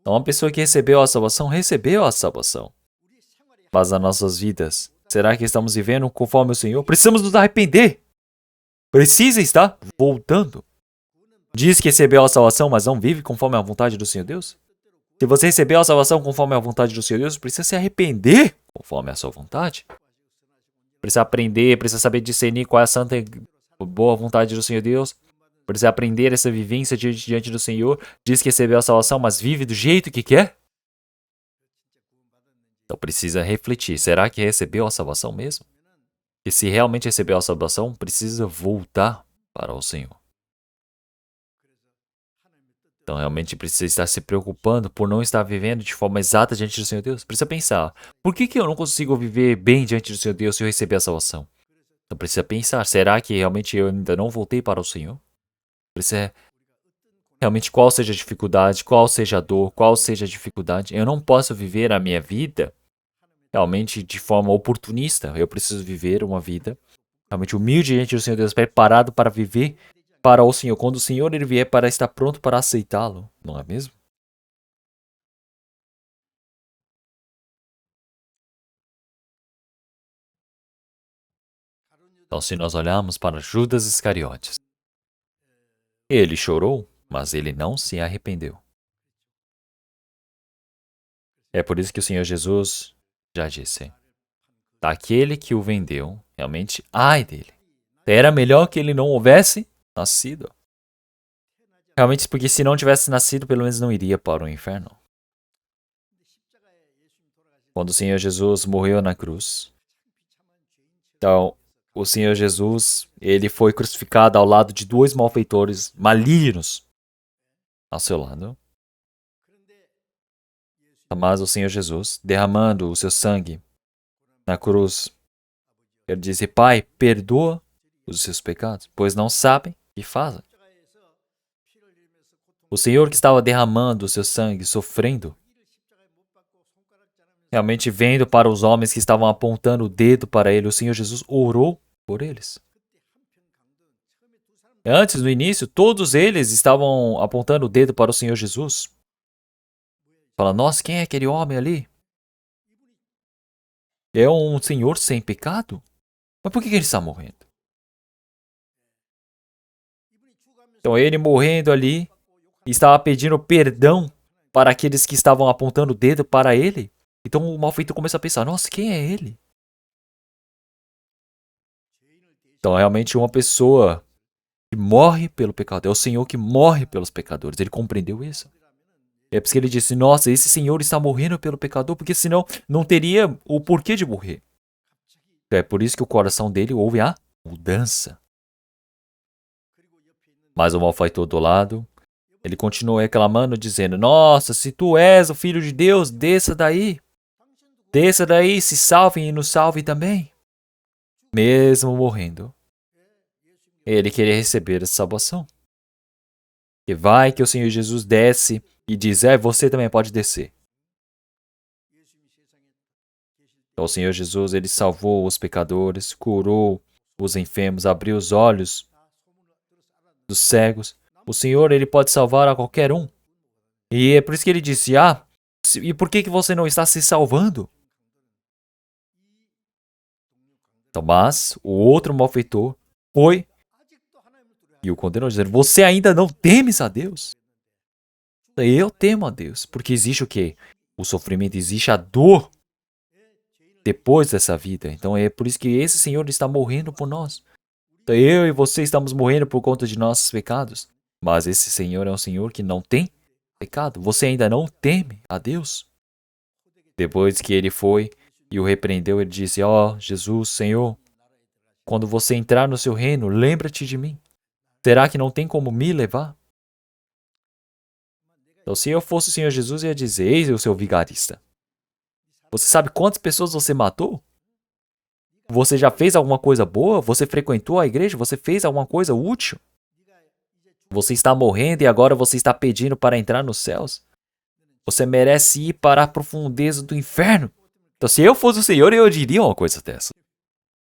Então, uma pessoa que recebeu a salvação. Mas as nossas vidas, será que estamos vivendo conforme o Senhor? Precisamos nos arrepender. Precisa estar voltando. Diz que recebeu a salvação, mas não vive conforme a vontade do Senhor Deus? Se você recebeu a salvação conforme a vontade do Senhor Deus, precisa se arrepender conforme a sua vontade. Precisa aprender, precisa saber discernir qual é a santa e boa vontade do Senhor Deus. Precisa aprender essa vivência diante do Senhor. Diz que recebeu a salvação, mas vive do jeito que quer. Então precisa refletir. Será que recebeu a salvação mesmo? E se realmente recebeu a salvação, precisa voltar para o Senhor. Então realmente precisa estar se preocupando por não estar vivendo de forma exata diante do Senhor Deus. Precisa pensar, por que eu não consigo viver bem diante do Senhor Deus se eu receber a salvação? Então precisa pensar, será que realmente eu ainda não voltei para o Senhor? Precisa realmente qual seja a dificuldade, qual seja a dor, qual seja a dificuldade. Eu não posso viver a minha vida realmente de forma oportunista. Eu preciso viver uma vida realmente humilde diante do Senhor Deus, preparado para viver para o Senhor. Quando o Senhor ele vier para estar pronto para aceitá-lo, não é mesmo? Então, se nós olharmos para Judas Iscariotes, ele chorou, mas ele não se arrependeu. É por isso que o Senhor Jesus já disse: daquele que o vendeu, realmente, ai dele. Era melhor que ele não houvesse nascido. Realmente, porque se não tivesse nascido, pelo menos não iria para o inferno. Quando o Senhor Jesus morreu na cruz, então, o Senhor Jesus, ele foi crucificado ao lado de dois malfeitores malignos ao seu lado. Mas o Senhor Jesus, derramando o seu sangue na cruz, ele disse: Pai, perdoa os seus pecados, pois não sabem o que fazem. O Senhor que estava derramando o seu sangue, sofrendo, realmente vendo para os homens que estavam apontando o dedo para ele, o Senhor Jesus orou por eles. Antes, no início, todos eles estavam apontando o dedo para o Senhor Jesus. Fala, nossa, quem é aquele homem ali? É um senhor sem pecado? Mas por que ele está morrendo? Então ele morrendo ali, estava pedindo perdão para aqueles que estavam apontando o dedo para ele. Então o malfeitor começa a pensar, nossa, quem é ele? Então realmente uma pessoa que morre pelo pecado, é o Senhor que morre pelos pecadores. Ele compreendeu isso. É por isso que ele disse, nossa, esse Senhor está morrendo pelo pecador, porque senão não teria o porquê de morrer. É por isso que o coração dele houve a mudança. Mas o malfeitor do lado, ele continuou reclamando, dizendo, nossa, se tu és o Filho de Deus, desça daí. Desça daí, se salve e nos salve também. Mesmo morrendo, ele queria receber a salvação. E vai que o Senhor Jesus desce e diz, você também pode descer. Então o Senhor Jesus, ele salvou os pecadores, curou os enfermos, abriu os olhos dos cegos. O Senhor, ele pode salvar a qualquer um. E é por isso que ele disse, e por que você não está se salvando? Então, mas o outro malfeitor foi e o condenou, dizendo, você ainda não temes a Deus? Eu temo a Deus, porque existe o quê? o sofrimento, existe a dor depois dessa vida. Então é por isso que esse Senhor está morrendo por nós. Então eu e você estamos morrendo por conta de nossos pecados. Mas esse Senhor é um Senhor que não tem pecado. Você ainda não teme a Deus? Depois que ele foi e o repreendeu, ele disse: Ó, Jesus, Senhor, quando você entrar no seu reino, lembra-te de mim. Será que não tem como me levar? Então, se eu fosse o Senhor Jesus, eu ia dizer: Eis o seu vigarista. Você sabe quantas pessoas você matou? Você já fez alguma coisa boa? Você frequentou a igreja? Você fez alguma coisa útil? Você está morrendo e agora você está pedindo para entrar nos céus? Você merece ir para a profundeza do inferno. Então, se eu fosse o Senhor, eu diria uma coisa dessa.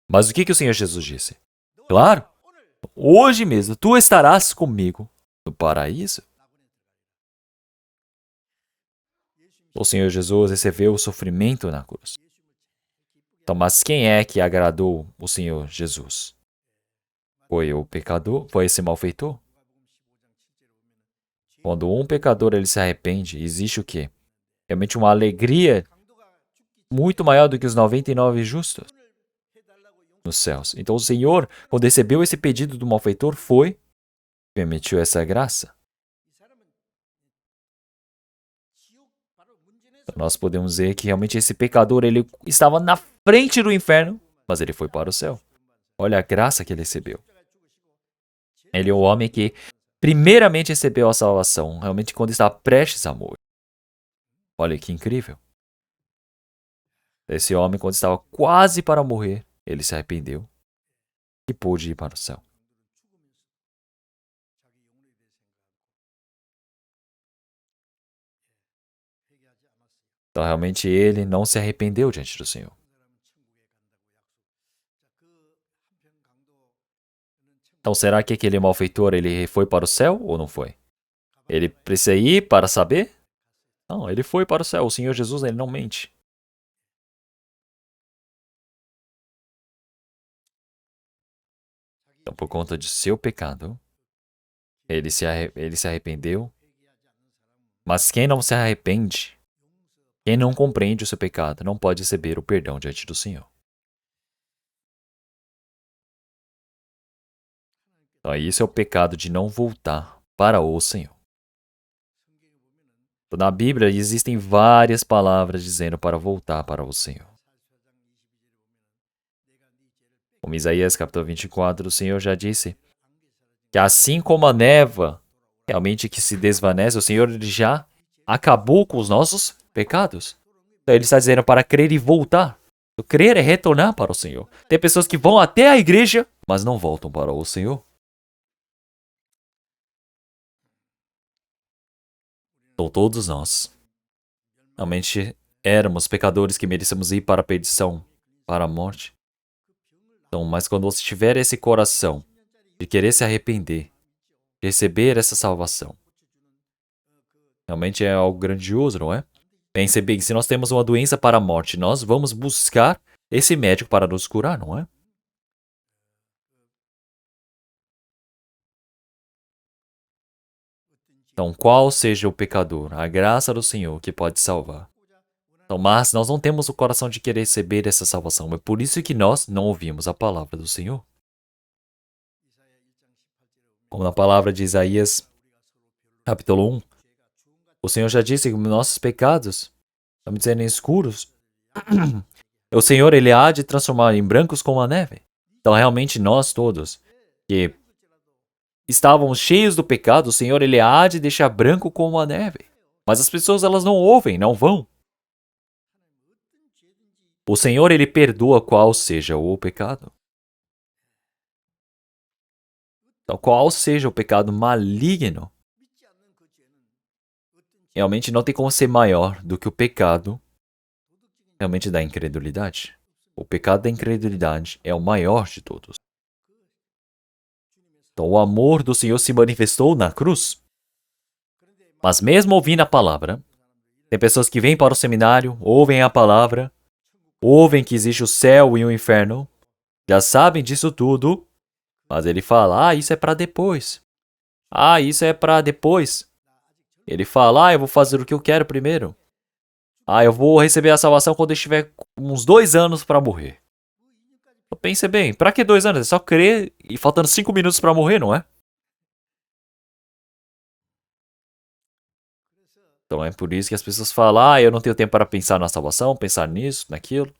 Mas o que o Senhor Jesus disse? Claro, hoje mesmo tu estarás comigo no paraíso. O Senhor Jesus recebeu o sofrimento na cruz. Então, mas quem é que agradou o Senhor Jesus? Foi o pecador? Foi esse malfeitor? Quando um pecador ele se arrepende, existe o quê? Realmente uma alegria muito maior do que os 99 justos nos céus. Então o Senhor, quando recebeu esse pedido do malfeitor, permitiu essa graça. Então, nós podemos dizer que realmente esse pecador ele estava na frente do inferno, mas ele foi para o céu. Olha a graça que ele recebeu. Ele é o homem que primeiramente recebeu a salvação, realmente quando estava prestes a morrer. Olha que incrível. Esse homem, quando estava quase para morrer, ele se arrependeu e pôde ir para o céu. Então, realmente, ele não se arrependeu diante do Senhor. Então, será que aquele malfeitor ele foi para o céu ou não foi? Ele precisa ir para saber? Não, ele foi para o céu. O Senhor Jesus ele não mente. Então, por conta de seu pecado, ele se arrependeu. Mas quem não se arrepende, quem não compreende o seu pecado, não pode receber o perdão diante do Senhor. Então, isso é o pecado de não voltar para o Senhor. Então, na Bíblia existem várias palavras dizendo para voltar para o Senhor. Como Isaías capítulo 24, o Senhor já disse que assim como a névoa realmente que se desvanece, o Senhor já acabou com os nossos pecados. Então ele está dizendo para crer e voltar. O crer é retornar para o Senhor. Tem pessoas que vão até a igreja, mas não voltam para o Senhor. Então todos nós realmente éramos pecadores que merecemos ir para a perdição, para a morte. Então, mas quando você tiver esse coração de querer se arrepender, de receber essa salvação, realmente é algo grandioso, não é? Pense bem, se nós temos uma doença para a morte, nós vamos buscar esse médico para nos curar, não é? Então, qual seja o pecador, a graça do Senhor que pode salvar. Então, mas nós não temos o coração de querer receber essa salvação. É por isso que nós não ouvimos a palavra do Senhor. Como na palavra de Isaías, capítulo 1, o Senhor já disse que nossos pecados, estamos dizendo escuros, o Senhor ele há de transformar em brancos como a neve. Então, realmente nós todos que estávamos cheios do pecado, o Senhor ele há de deixar branco como a neve. Mas as pessoas elas não ouvem, não vão. O Senhor ele perdoa qual seja o pecado. Então, qual seja o pecado maligno, realmente não tem como ser maior do que o pecado realmente da incredulidade. O pecado da incredulidade é o maior de todos. Então, o amor do Senhor se manifestou na cruz. Mas mesmo ouvindo a palavra, tem pessoas que vêm para o seminário, ouvem a palavra, ouvem que existe o céu e o inferno, já sabem disso tudo, mas ele fala, isso é para depois. Isso é para depois. Ele fala, eu vou fazer o que eu quero primeiro. Eu vou receber a salvação quando eu estiver com uns 2 anos para morrer. Pense bem, pra que 2 anos? É só crer e faltando 5 minutos para morrer, não é? Então é por isso que as pessoas falam, eu não tenho tempo para pensar na salvação, pensar nisso, naquilo.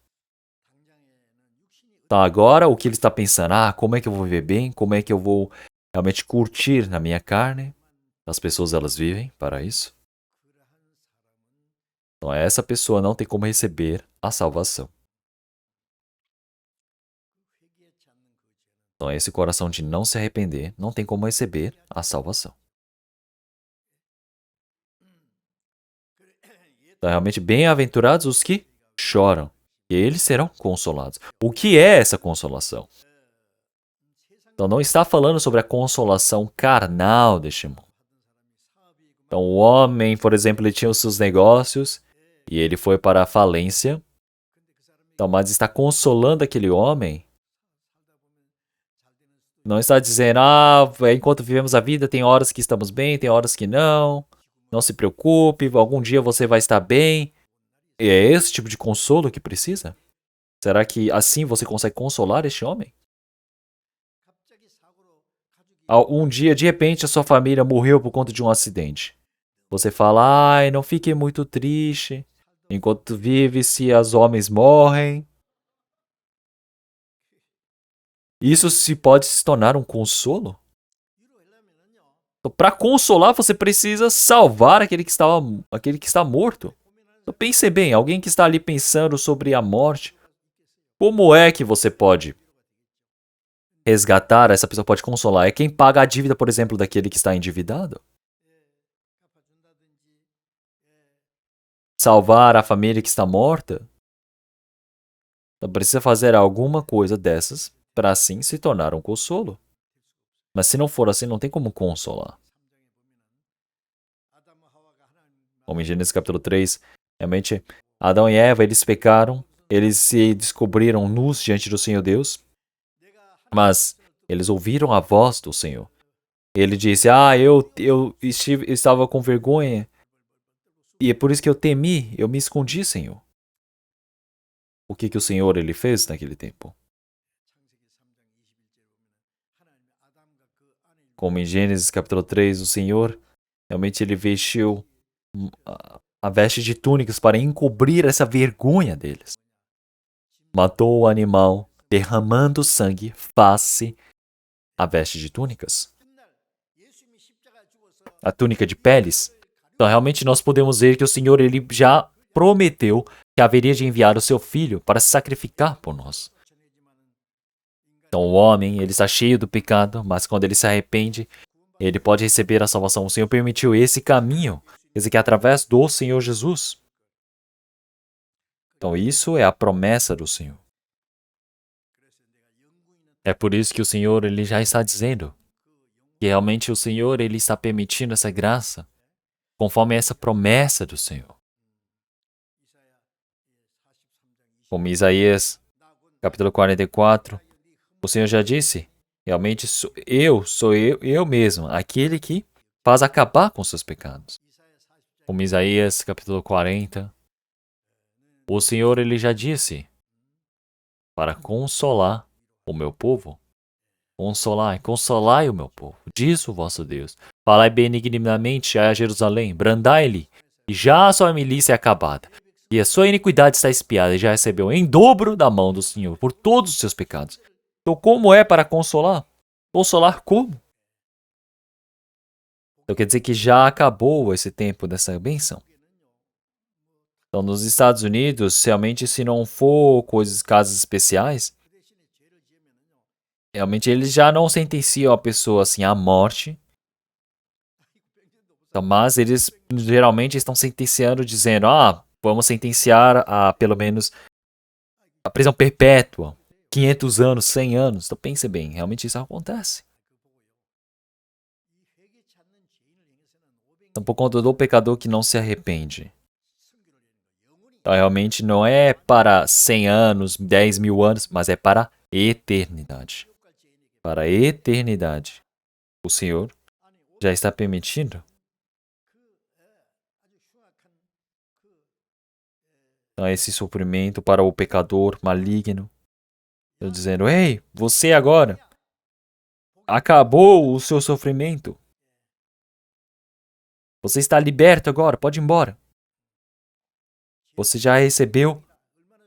Então agora o que ele está pensando? Como é que eu vou viver bem? Como é que eu vou realmente curtir na minha carne? As pessoas elas vivem para isso. Então essa pessoa não tem como receber a salvação. Então esse coração de não se arrepender não tem como receber a salvação. Então realmente bem-aventurados os que choram, e eles serão consolados. O que é essa consolação? Então não está falando sobre a consolação carnal deste mundo. Então o homem, por exemplo, ele tinha os seus negócios e ele foi para a falência. Então, mas está consolando aquele homem. Não está dizendo, enquanto vivemos a vida, tem horas que estamos bem, tem horas que não. Não se preocupe, algum dia você vai estar bem. E é esse tipo de consolo que precisa? Será que assim você consegue consolar este homem? Um dia, de repente, a sua família morreu por conta de um acidente. Você fala, não fique muito triste. Enquanto vive, se os homens morrem. Isso se pode se tornar um consolo? Então, para consolar, você precisa salvar aquele que está morto. Então, pense bem, alguém que está ali pensando sobre a morte, como é que você pode resgatar, essa pessoa pode consolar? É quem paga a dívida, por exemplo, daquele que está endividado? Salvar a família que está morta? Então precisa fazer alguma coisa dessas para assim se tornar um consolo. Mas se não for assim, não tem como consolar. Como em Gênesis capítulo 3, realmente Adão e Eva, eles pecaram, eles se descobriram nus diante do Senhor Deus, mas eles ouviram a voz do Senhor. Ele disse, eu estava com vergonha e é por isso que eu temi, eu me escondi, Senhor. O que o Senhor ele fez naquele tempo? Como em Gênesis capítulo 3, o Senhor realmente ele vestiu a veste de túnicas para encobrir essa vergonha deles. Matou o animal, derramando sangue, face a veste de túnicas. A túnica de peles. Então realmente nós podemos ver que o Senhor ele já prometeu que haveria de enviar o seu filho para se sacrificar por nós. Então o homem, ele está cheio do pecado, mas quando ele se arrepende, ele pode receber a salvação. O Senhor permitiu esse caminho, quer dizer que é através do Senhor Jesus. Então isso é a promessa do Senhor. É por isso que o Senhor ele já está dizendo que realmente o Senhor ele está permitindo essa graça conforme essa promessa do Senhor. Como Isaías capítulo 44, o Senhor já disse, realmente sou eu mesmo, aquele que faz acabar com seus pecados. Como Isaías capítulo 40, o Senhor ele já disse para consolar o meu povo. Consolai o meu povo, diz o vosso Deus. Falai benignamente a Jerusalém, brandai-lhe, e já a sua milícia é acabada, e a sua iniquidade está expiada, e já recebeu em dobro da mão do Senhor por todos os seus pecados. Então, como é para consolar? Consolar como? Então, quer dizer que já acabou esse tempo dessa bênção. Então, nos Estados Unidos, realmente, se não for casos especiais, realmente eles já não sentenciam a pessoa assim à morte. Então, mas eles geralmente estão sentenciando, dizendo, vamos sentenciar a pelo menos a prisão perpétua, 500 anos, 100 anos. Então pense bem, realmente isso acontece. Então, por conta do pecador que não se arrepende. Então, realmente não é para 100 anos, 10 mil anos, mas é para a eternidade. Para a eternidade. O Senhor já está permitindo Então, esse sofrimento para o pecador maligno. Estou dizendo, ei, você agora acabou o seu sofrimento. Você está liberto agora, pode ir embora. Você já recebeu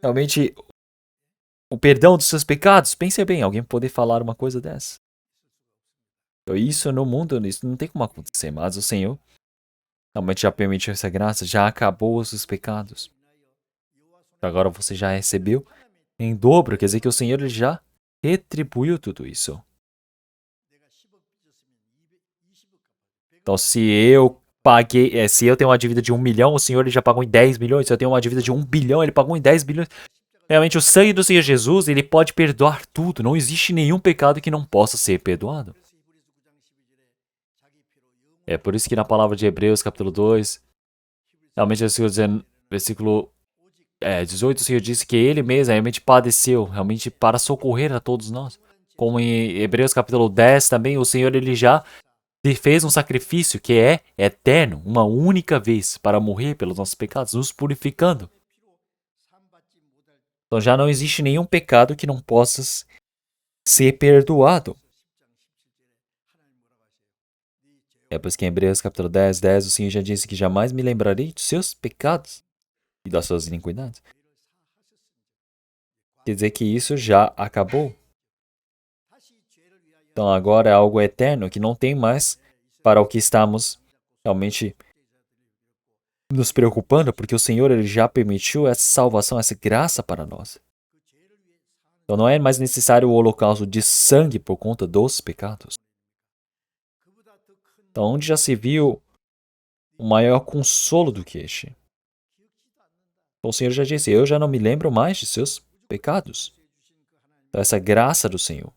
realmente o perdão dos seus pecados. Pense bem, alguém poder falar uma coisa dessa. Então, isso no mundo, isso não tem como acontecer, mas o Senhor realmente já permitiu essa graça, já acabou os seus pecados. Então, agora você já recebeu em dobro, quer dizer que o Senhor ele já retribuiu tudo isso. Então, se eu paguei, se eu tenho uma dívida de 1 milhão, o Senhor ele já pagou em 10 milhões. Se eu tenho uma dívida de 1 bilhão, ele pagou em 10 bilhões. Realmente, o sangue do Senhor Jesus, ele pode perdoar tudo. Não existe nenhum pecado que não possa ser perdoado. É por isso que na palavra de Hebreus, capítulo 2, realmente versículo 18, o Senhor disse que ele mesmo realmente padeceu, realmente para socorrer a todos nós. Como em Hebreus capítulo 10 também, o Senhor ele já fez um sacrifício que é eterno, uma única vez, para morrer pelos nossos pecados, nos purificando. Então já não existe nenhum pecado que não possa ser perdoado. É por isso que em Hebreus capítulo 10, o Senhor já disse que jamais me lembrarei dos seus pecados e das suas iniquidades. Quer dizer que isso já acabou. Então agora é algo eterno que não tem mais para o que estamos realmente nos preocupando, porque o Senhor ele já permitiu essa salvação, essa graça para nós. Então não é mais necessário o holocausto de sangue por conta dos pecados. Então onde já se viu o maior consolo do que este? Então, o Senhor já disse, eu já não me lembro mais de seus pecados. Então, essa graça do Senhor.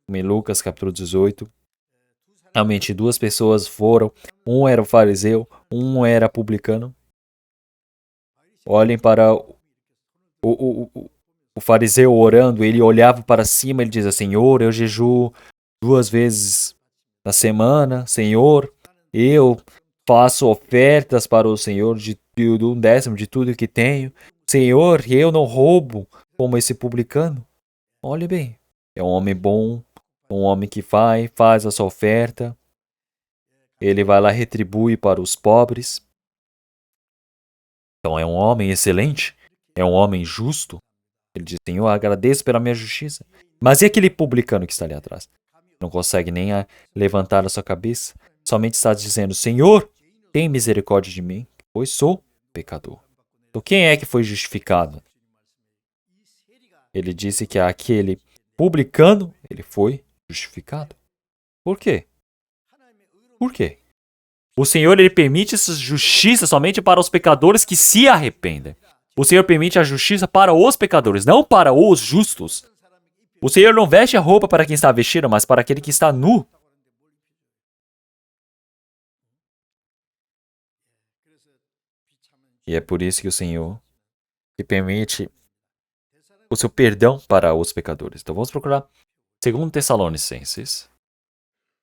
Em Lucas capítulo 18, realmente duas pessoas foram, um era o fariseu, um era publicano. Olhem para o fariseu orando, ele olhava para cima, ele diz, Senhor, eu jejuo 2 vezes na semana, Senhor, eu faço ofertas para o Senhor de 1/10 de tudo que tenho. Senhor, eu não roubo como esse publicano. Olhe bem, é um homem bom, um homem que faz a sua oferta. Ele vai lá e retribui para os pobres. Então é um homem excelente, é um homem justo. Ele diz, Senhor, agradeço pela minha justiça. Mas e aquele publicano que está ali atrás? Não consegue nem levantar a sua cabeça. Somente está dizendo, Senhor, tem misericórdia de mim, pois sou pecador. Então quem é que foi justificado? Ele disse que aquele publicano, ele foi justificado. Por quê? Por quê? O Senhor ele permite essa justiça somente para os pecadores que se arrependem. O Senhor permite a justiça para os pecadores, não para os justos. O Senhor não veste a roupa para quem está vestido, mas para aquele que está nu. E é por isso que o Senhor permite o seu perdão para os pecadores. Então vamos procurar 2 Tessalonicenses.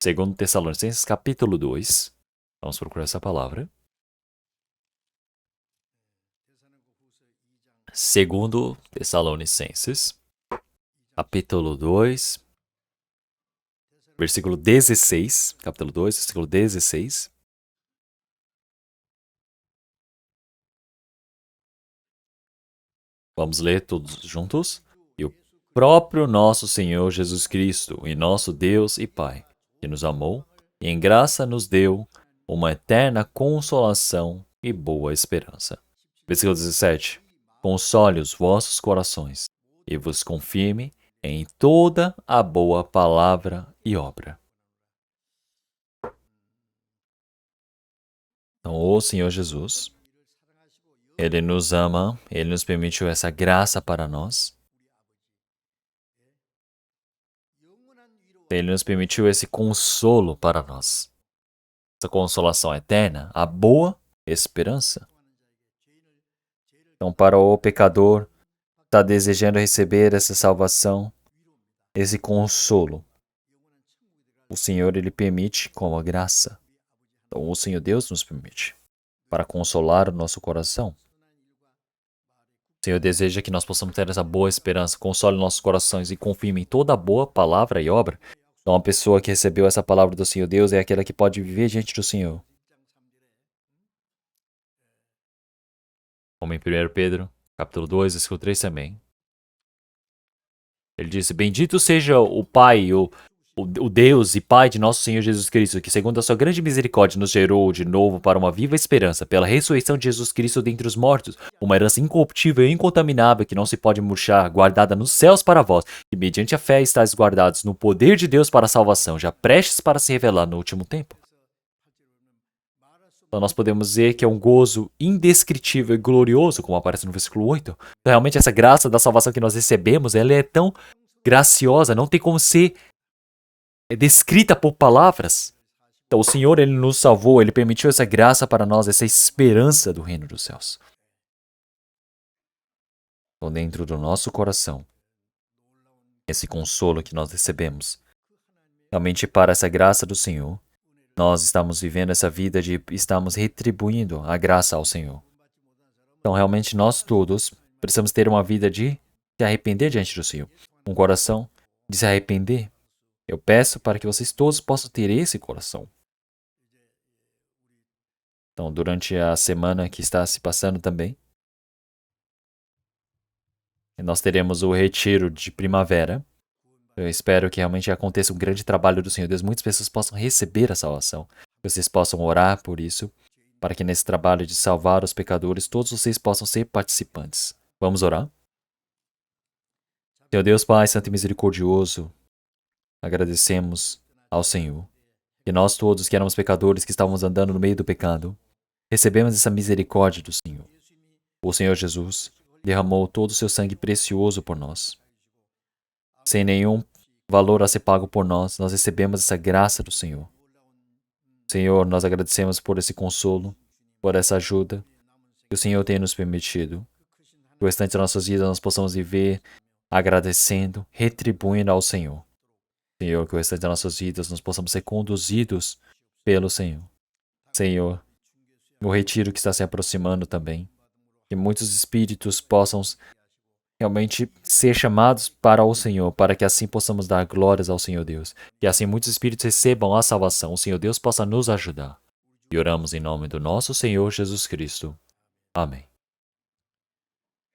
2 Tessalonicenses, capítulo 2. Vamos procurar essa palavra. 2 Tessalonicenses, capítulo 2, versículo 16. Capítulo 2, versículo 16. Vamos ler todos juntos? E o próprio nosso Senhor Jesus Cristo, e nosso Deus e Pai, que nos amou e em graça nos deu uma eterna consolação e boa esperança. Versículo 17. Console os vossos corações e vos confirme em toda a boa palavra e obra. Então, o Senhor Jesus, Ele nos ama, Ele nos permitiu essa graça para nós. Ele nos permitiu esse consolo para nós. Essa consolação eterna, a boa esperança. Então, para o pecador que está desejando receber essa salvação, esse consolo, o Senhor, Ele permite como a graça. Então, o Senhor Deus nos permite. para consolar o nosso coração. O Senhor deseja que nós possamos ter essa boa esperança, console nossos corações e confirme em toda boa palavra e obra. Então, a pessoa que recebeu essa palavra do Senhor Deus é aquela que pode viver diante do Senhor. Como em 1 Pedro, capítulo 2, versículo 3 também. Ele disse: Bendito seja o Pai, o Deus e Pai de nosso Senhor Jesus Cristo, que segundo a sua grande misericórdia nos gerou de novo para uma viva esperança, pela ressurreição de Jesus Cristo dentre os mortos, uma herança incorruptível e incontaminável que não se pode murchar, guardada nos céus para vós, que mediante a fé estáis guardados no poder de Deus para a salvação, já prestes para se revelar no último tempo. Então nós podemos dizer que é um gozo indescritível e glorioso, como aparece no versículo 8. Então, realmente essa graça da salvação que nós recebemos, ela é tão graciosa, não tem como ser descrita por palavras. Então o Senhor, Ele nos salvou, Ele permitiu essa graça para nós, essa esperança do reino dos céus. Então dentro do nosso coração, esse consolo que nós recebemos, realmente para essa graça do Senhor, nós estamos vivendo essa vida de estamos retribuindo a graça ao Senhor. Então, realmente, nós todos precisamos ter uma vida de se arrepender diante do Senhor. Um coração de se arrepender. Eu peço para que vocês todos possam ter esse coração. Então, durante a semana que está se passando também, nós teremos o retiro de primavera. Eu espero que realmente aconteça um grande trabalho do Senhor Deus. Muitas pessoas possam receber a salvação. Que vocês possam orar por isso, para que nesse trabalho de salvar os pecadores, todos vocês possam ser participantes. Vamos orar? Senhor Deus, Pai Santo e Misericordioso, agradecemos ao Senhor. E nós todos que éramos pecadores, que estávamos andando no meio do pecado, recebemos essa misericórdia do Senhor. O Senhor Jesus derramou todo o seu sangue precioso por nós. Sem nenhum valor a ser pago por nós, nós recebemos essa graça do Senhor. Senhor, nós agradecemos por esse consolo, por essa ajuda que o Senhor tem nos permitido. Que o restante das nossas vidas nós possamos viver agradecendo, retribuindo ao Senhor. Senhor, que o restante das nossas vidas nós possamos ser conduzidos pelo Senhor. Senhor, o retiro que está se aproximando também, que muitos espíritos possam realmente ser chamados para o Senhor, para que assim possamos dar glórias ao Senhor Deus. Que assim muitos espíritos recebam a salvação, o Senhor Deus possa nos ajudar. E oramos em nome do nosso Senhor Jesus Cristo. Amém.